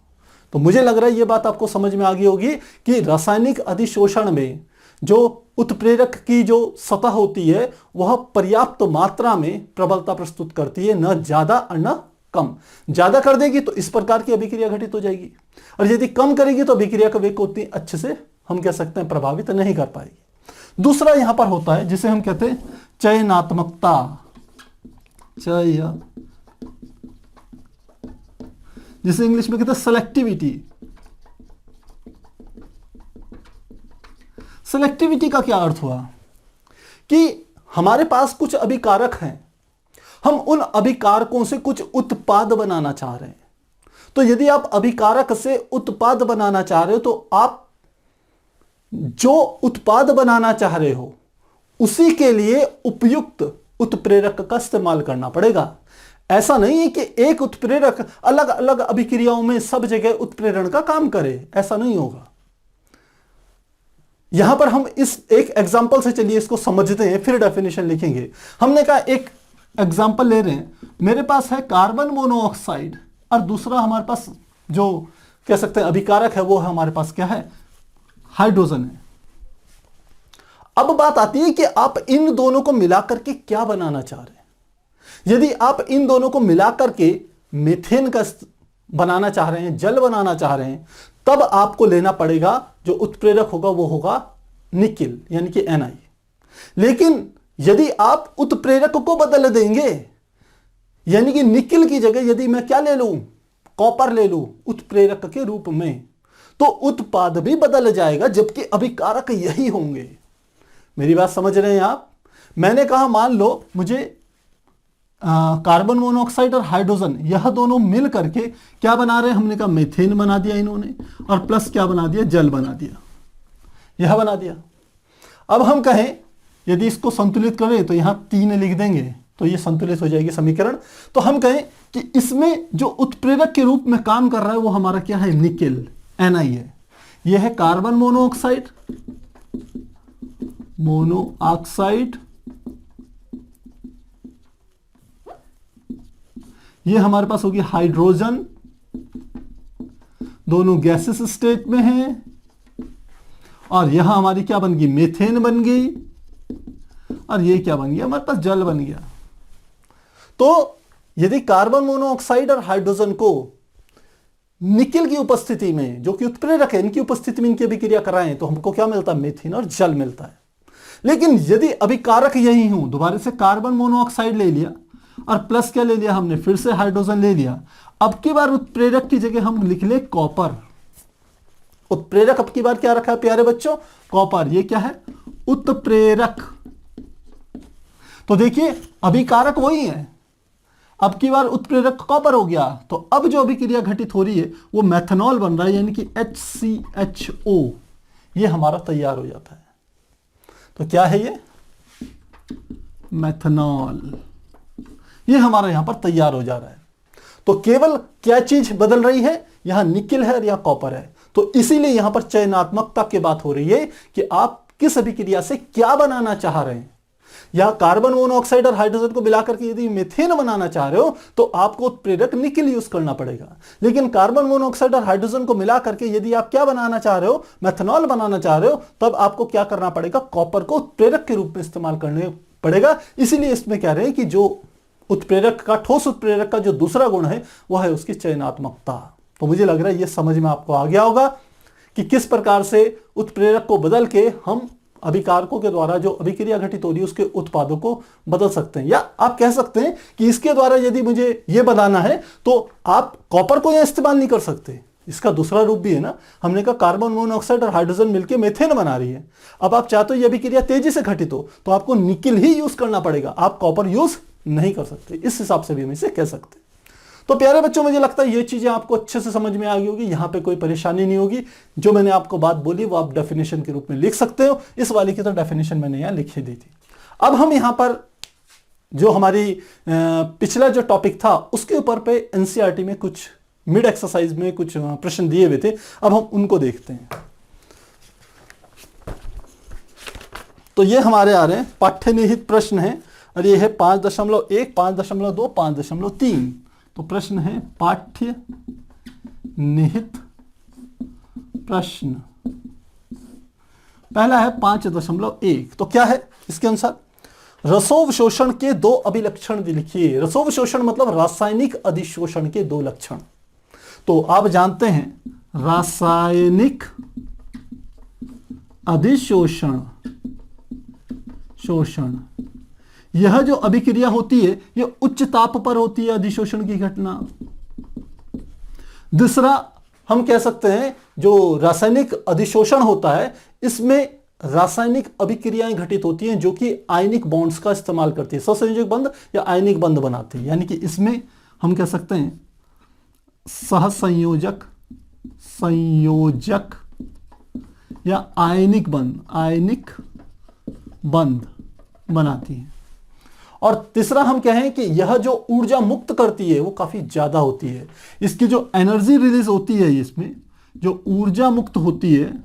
तो मुझे लग रहा है यह बात आपको समझ में आ गई होगी कि रासायनिक अधिशोषण में जो उत्प्रेरक की जो सतह होती है वह पर्याप्त मात्रा में प्रबलता प्रस्तुत करती है, न ज्यादा और न कम। ज्यादा कर देगी तो इस प्रकार की अभिक्रिया घटित हो जाएगी, और यदि कम करेगी तो अभिक्रिया का वेग को उतनी अच्छे से हम कह सकते हैं प्रभावित नहीं कर पाएगी। दूसरा यहां पर होता है जिसे हम कहते हैं चयनात्मकता, जिसे इंग्लिश में कहते हैं सेलेक्टिविटी। सेलेक्टिविटी का क्या अर्थ हुआ कि हमारे पास कुछ अभिकारक हैं, हम उन अभिकारकों से कुछ उत्पाद बनाना चाह रहे हैं। तो यदि आप अभिकारक से उत्पाद बनाना चाह रहे हो तो आप जो उत्पाद बनाना चाह रहे हो उसी के लिए उपयुक्त उत्प्रेरक का इस्तेमाल करना पड़ेगा। ऐसा नहीं है कि एक उत्प्रेरक अलग अलग अभिक्रियाओं में सब जगह उत्प्रेरण का काम करे, ऐसा नहीं होगा। यहां पर हम इस एक एग्जांपल से चलिए इसको समझते हैं, फिर डेफिनेशन लिखेंगे। हमने कहा एक एग्जांपल ले रहे हैं, मेरे पास है कार्बन मोनोऑक्साइड और दूसरा हमारे पास जो कह सकते हैं अभिकारक है वो है हमारे पास क्या है, हाइड्रोजन है। अब बात आती है कि आप इन दोनों को मिलाकर के क्या बनाना चाह रहे हैं। यदि आप इन दोनों को मिलाकर के मीथेन का बनाना चाह रहे हैं, जल बनाना चाह रहे हैं, तब आपको लेना पड़ेगा जो उत्प्रेरक होगा वो होगा निकिल यानी कि Na। लेकिन यदि आप उत्प्रेरक को बदल देंगे यानी कि निकिल की जगह यदि मैं क्या ले लूं, कॉपर ले लूं उत्प्रेरक के रूप में, तो उत्पाद भी बदल जाएगा जबकि अभिकारक यही होंगे। मेरी बात समझ रहे हैं आप। मैंने कहा मान लो मुझे कार्बन मोनोऑक्साइड और हाइड्रोजन यह दोनों मिल करके क्या बना रहे हैं, हमने कहा मीथेन बना दिया इन्होंने, और प्लस क्या बना दिया, जल बना दिया, यह बना दिया। अब हम कहें यदि इसको संतुलित करें तो यहां 3 लिख देंगे तो ये संतुलित हो जाएगी समीकरण। तो हम कहें कि इसमें जो उत्प्रेरक के रूप में काम कर रहा है वो हमारा क्या है, निकिल Na है। यह है कार्बन मोनोऑक्साइड, ये हमारे पास होगी हाइड्रोजन, दोनों गैसेस स्टेट में हैं, और यहां हमारी क्या बन गई, मीथेन बन गई, और ये क्या बन गया, हमारे पास जल बन गया। तो यदि कार्बन मोनोऑक्साइड और हाइड्रोजन को निकिल की उपस्थिति में, जो कि उत्प्रेरक है, इनकी उपस्थिति में इनकी अभिक्रिया कराएं तो हमको क्या मिलता है, मीथेन और जल मिलता है। लेकिन यदि अभिकारक यही हूं, दोबारा से कार्बन मोनोऑक्साइड ले लिया और प्लस क्या ले लिया हमने, फिर से हाइड्रोजन ले लिया। अब की बार उत्प्रेरक की जगह हम लिख ले कॉपर। उत्प्रेरक अब की बार क्या रखा है प्यारे बच्चों, कॉपर। ये क्या है, उत्प्रेरक। तो देखिए अभिकारक वही है, अब की बार उत्प्रेरक कॉपर हो गया। तो अब जो अभिक्रिया घटित हो रही है वो मेथनॉल बन रहा है यानी कि HCHO, ये हमारा तैयार हो जाता है। तो क्या है ये, मेथनॉल, ये हमारा यहां पर तैयार हो जा रहा है। तो केवल क्या चीज बदल रही है, यहां निकिल है और यहां कॉपर है। तो इसीलिए यहां पर चयनात्मकता की बात हो रही है कि आप किस अभिक्रिया से क्या बनाना चाह रहे हैं। या कार्बन मोनोऑक्साइड और हाइड्रोजन को मिलाकर के यदि मीथेन बनाना चाह रहे हो तो आपको उत्प्रेरक निकिल यूज करना पड़ेगा। लेकिन कार्बन मोनोऑक्साइड और हाइड्रोजन को मिलाकर के यदि आप क्या बनाना चाह रहे हो, मेथनॉल बनाना चाह रहे हो, तब आपको क्या करना पड़ेगा, कॉपर को उत्प्रेरक के रूप में इस्तेमाल करने पड़ेगा। इसीलिए इसमें कह रहे हैं कि जो उत्प्रेरक का, ठोस उत्प्रेरक का जो दूसरा गुण है वह है उसकी चयनात्मकता। तो मुझे लग रहा है ये समझ में आपको आ गया होगा कि किस प्रकार से उत्प्रेरक को बदल के हम अभिकारकों के द्वारा जो अभिक्रिया घटित हो रही है उसके उत्पादों को बदल सकते हैं। या आप कह सकते हैं कि इसके द्वारा यदि मुझे ये बताना है तो आप कॉपर को यहां इस्तेमाल नहीं कर सकते, इसका दूसरा रूप भी है ना। हमने कहा कार्बन मोनोऑक्साइड और हाइड्रोजन मिलकर मीथेन बना रही है। अब आप चाहते हो ये अभिक्रिया तेजी से घटित हो तो आपको निकिल ही यूज करना पड़ेगा, आप कॉपर यूज नहीं कर सकते। इस हिसाब से भी हम इसे कह सकते हैं। तो प्यारे बच्चों, मुझे लगता है ये चीजें आपको अच्छे से समझ में आ गई होगी, यहां पे कोई परेशानी नहीं होगी। जो मैंने आपको बात बोली वो आप डेफिनेशन के रूप में लिख सकते हो। इस वाले की तो डेफिनेशन मैंने यहां लिखी दी थी। अब हम यहां पर जो हमारी पिछला जो टॉपिक था उसके ऊपर पे एनसीईआरटी में कुछ मिड एक्सरसाइज में कुछ प्रश्न दिए हुए थे, अब हम उनको देखते हैं। तो ये हमारे आ रहे हैं पाठ्य निहित प्रश्न है, और ये है 5.1, 5.2, 5.3। तो प्रश्न है पाठ्य निहित प्रश्न। पहला है 5.1। तो क्या है इसके अनुसार? रसोवशोषण के 2 अभिलक्षण लिखिए। रसोवशोषण मतलब रासायनिक अधिशोषण के 2 लक्षण। तो आप जानते हैं रासायनिक अधिशोषण यह जो अभिक्रिया होती है यह उच्च ताप पर होती है, अधिशोषण की घटना। दूसरा हम कह सकते हैं जो रासायनिक अधिशोषण होता है इसमें रासायनिक अभिक्रियाएं घटित होती हैं जो कि आयनिक बॉन्ड्स का इस्तेमाल करती है, सहसंयोजक बंध या आयनिक बंध बनाती है। यानी कि इसमें हम कह सकते हैं सहसंयोजक संयोजक या आयनिक बंध बनाती है। और तीसरा हम कहें कि यह जो ऊर्जा मुक्त करती है वो काफी ज्यादा होती है। इसकी जो एनर्जी रिलीज होती है, इसमें जो ऊर्जा मुक्त होती है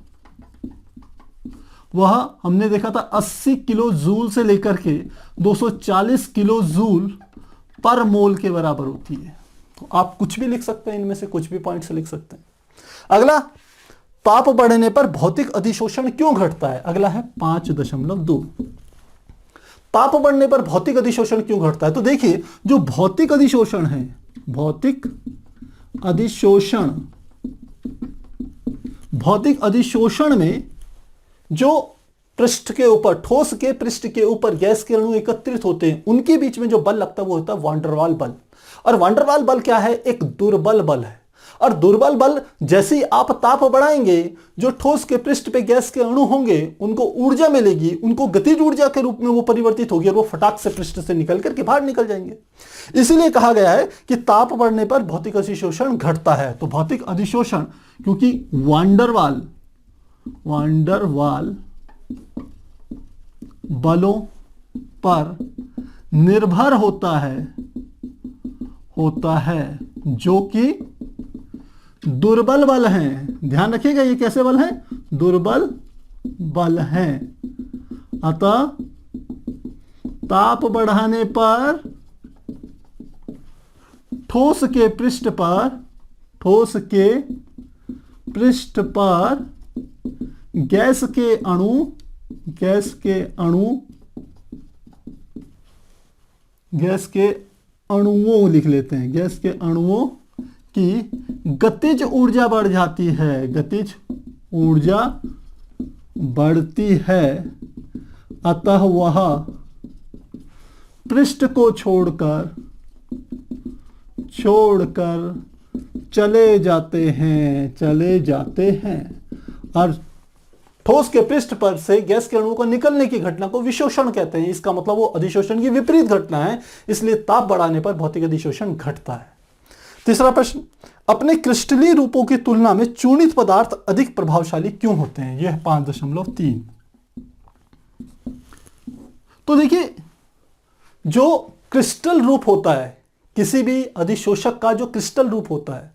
वह हमने देखा था 80 किलो जूल से लेकर के 240 किलो जूल पर मोल के बराबर होती है। तो आप कुछ भी लिख सकते हैं, इनमें से कुछ भी पॉइंट्स लिख सकते हैं। अगला, ताप बढ़ने पर भौतिक अधिशोषण क्यों घटता है? अगला है 5.2। ताप बढ़ने पर भौतिक अधिशोषण क्यों घटता है? तो देखिए जो भौतिक अधिशोषण है, भौतिक अधिशोषण में जो पृष्ठ के ऊपर, ठोस के पृष्ठ के ऊपर गैस के अणु एकत्रित होते हैं उनके बीच में जो बल लगता है वो होता है वांडरवाल बल। और वांडरवाल बल क्या है? एक दुर्बल बल है। और दुर्बल बल जैसे ही आप ताप बढ़ाएंगे जो ठोस के पृष्ठ पे गैस के अणु होंगे उनको ऊर्जा मिलेगी, उनको गतिज ऊर्जा के रूप में वो परिवर्तित होगी और वो फटाक से पृष्ठ से निकल करके बाहर निकल जाएंगे। इसीलिए कहा गया है कि ताप बढ़ने पर भौतिक अधिशोषण घटता है। तो भौतिक अधिशोषण क्योंकि वांडरवाल बलों पर निर्भर होता है जो कि दुर्बल बल हैं। ध्यान रखिएगा ये कैसे बल हैं? दुर्बल बल हैं। अतः ताप बढ़ाने पर ठोस के पृष्ठ पर गैस के अणुओं लिख लेते हैं, गैस के अणुओं की गतिज ऊर्जा बढ़ जाती है, गतिज ऊर्जा बढ़ती है। अतः वह पृष्ठ को छोड़कर चले जाते हैं और ठोस के पृष्ठ पर से गैस के अणुओं को निकलने की घटना को विशोषण कहते हैं। इसका मतलब वो अधिशोषण की विपरीत घटना है, इसलिए ताप बढ़ाने पर भौतिक अधिशोषण घटता है। तीसरा प्रश्न, अपने क्रिस्टलीय रूपों की तुलना में चूर्णित पदार्थ अधिक प्रभावशाली क्यों होते हैं? यह 5.3। तो देखिए जो क्रिस्टल रूप होता है, किसी भी अधिशोषक का जो क्रिस्टल रूप होता है,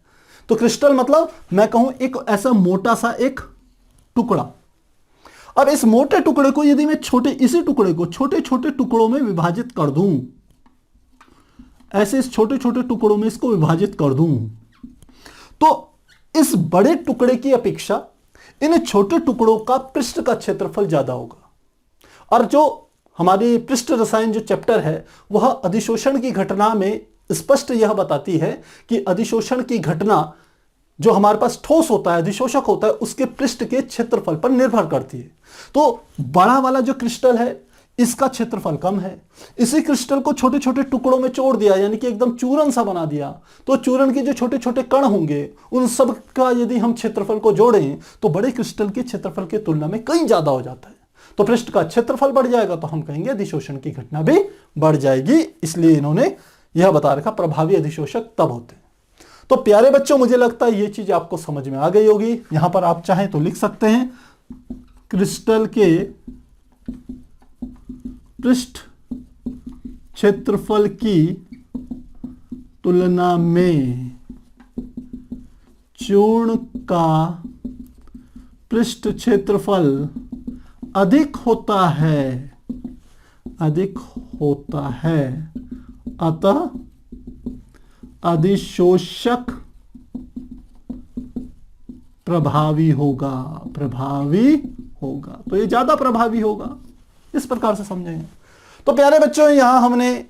तो क्रिस्टल मतलब मैं कहूं एक ऐसा मोटा सा एक टुकड़ा। अब इस मोटे टुकड़े को यदि मैं इसी टुकड़े को छोटे छोटे टुकड़ों में विभाजित कर दूं, ऐसे इस छोटे छोटे टुकड़ों में इसको विभाजित कर दूं, तो इस बड़े टुकड़े की अपेक्षा इन छोटे टुकड़ों का पृष्ठ का क्षेत्रफल ज्यादा होगा। और जो हमारी पृष्ठ रसायन जो चैप्टर है वह अधिशोषण की घटना में स्पष्ट यह बताती है कि अधिशोषण की घटना जो हमारे पास ठोस होता है, अधिशोषक होता है, उसके पृष्ठ के क्षेत्रफल पर निर्भर करती है। तो बड़ा वाला जो क्रिस्टल है इसका क्षेत्रफल कम है, इसी क्रिस्टल को छोटे छोटे टुकड़ों में तोड़ दिया, यानी कि एकदम चूरन सा बना दिया, तो चूरन के जो छोटे छोटे कण होंगे उन सब का यदि हम क्षेत्रफल को जोड़ें तो बड़े क्रिस्टल के क्षेत्रफल की तुलना में कहीं ज्यादा हो जाता है। तो पृष्ठ का क्षेत्रफल बढ़ जाएगा तो हम कहेंगे अधिशोषण की घटना भी बढ़ जाएगी। इसलिए इन्होंने यह बता रखा प्रभावी अधिशोषक तब होते हैं। तो प्यारे बच्चों, मुझे लगता है ये चीज आपको समझ में आ गई होगी। यहां पर आप चाहें तो लिख सकते हैं, क्रिस्टल के पृष्ठ क्षेत्रफल की तुलना में चूर्ण का पृष्ठ क्षेत्रफल अधिक होता है, अतः अधिशोषक प्रभावी होगा। तो ये ज्यादा प्रभावी होगा, इस प्रकार से समझेंगे। तो प्यारे बच्चों, यहां हमने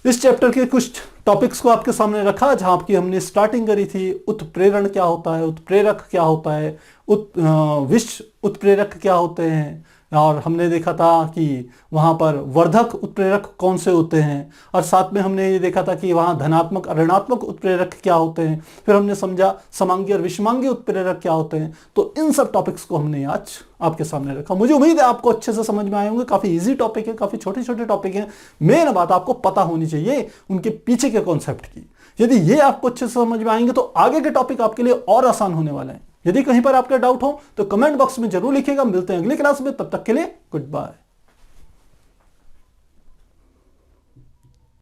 इस चैप्टर के कुछ टॉपिक्स को आपके सामने रखा, जहां आपकी हमने स्टार्टिंग करी थी। उत्प्रेरण क्या होता है, उत्प्रेरक क्या होता है, विष उत्प्रेरक क्या होते हैं, और हमने देखा था कि वहां पर वर्धक उत्प्रेरक कौन से होते हैं, और साथ में हमने ये देखा था कि वहां धनात्मक और ऋणात्मक उत्प्रेरक क्या होते हैं। फिर हमने समझा समांगी और विषमांगी उत्प्रेरक क्या होते हैं। तो इन सब टॉपिक्स को हमने आज आपके सामने रखा। मुझे उम्मीद है आपको अच्छे से समझ में आए होंगे। काफी इजी टॉपिक है, काफी छोटे छोटे टॉपिक हैं। मेन बात आपको पता होनी चाहिए उनके पीछे के कॉन्सेप्ट की। यदि ये आपको अच्छे से समझ में आएंगे तो आगे के टॉपिक आपके लिए और आसान होने वाले हैं। यदि कहीं पर आपका डाउट हो तो कमेंट बॉक्स में जरूर लिखिएगा। मिलते हैं अगली क्लास में, तब तक के लिए गुड बाय।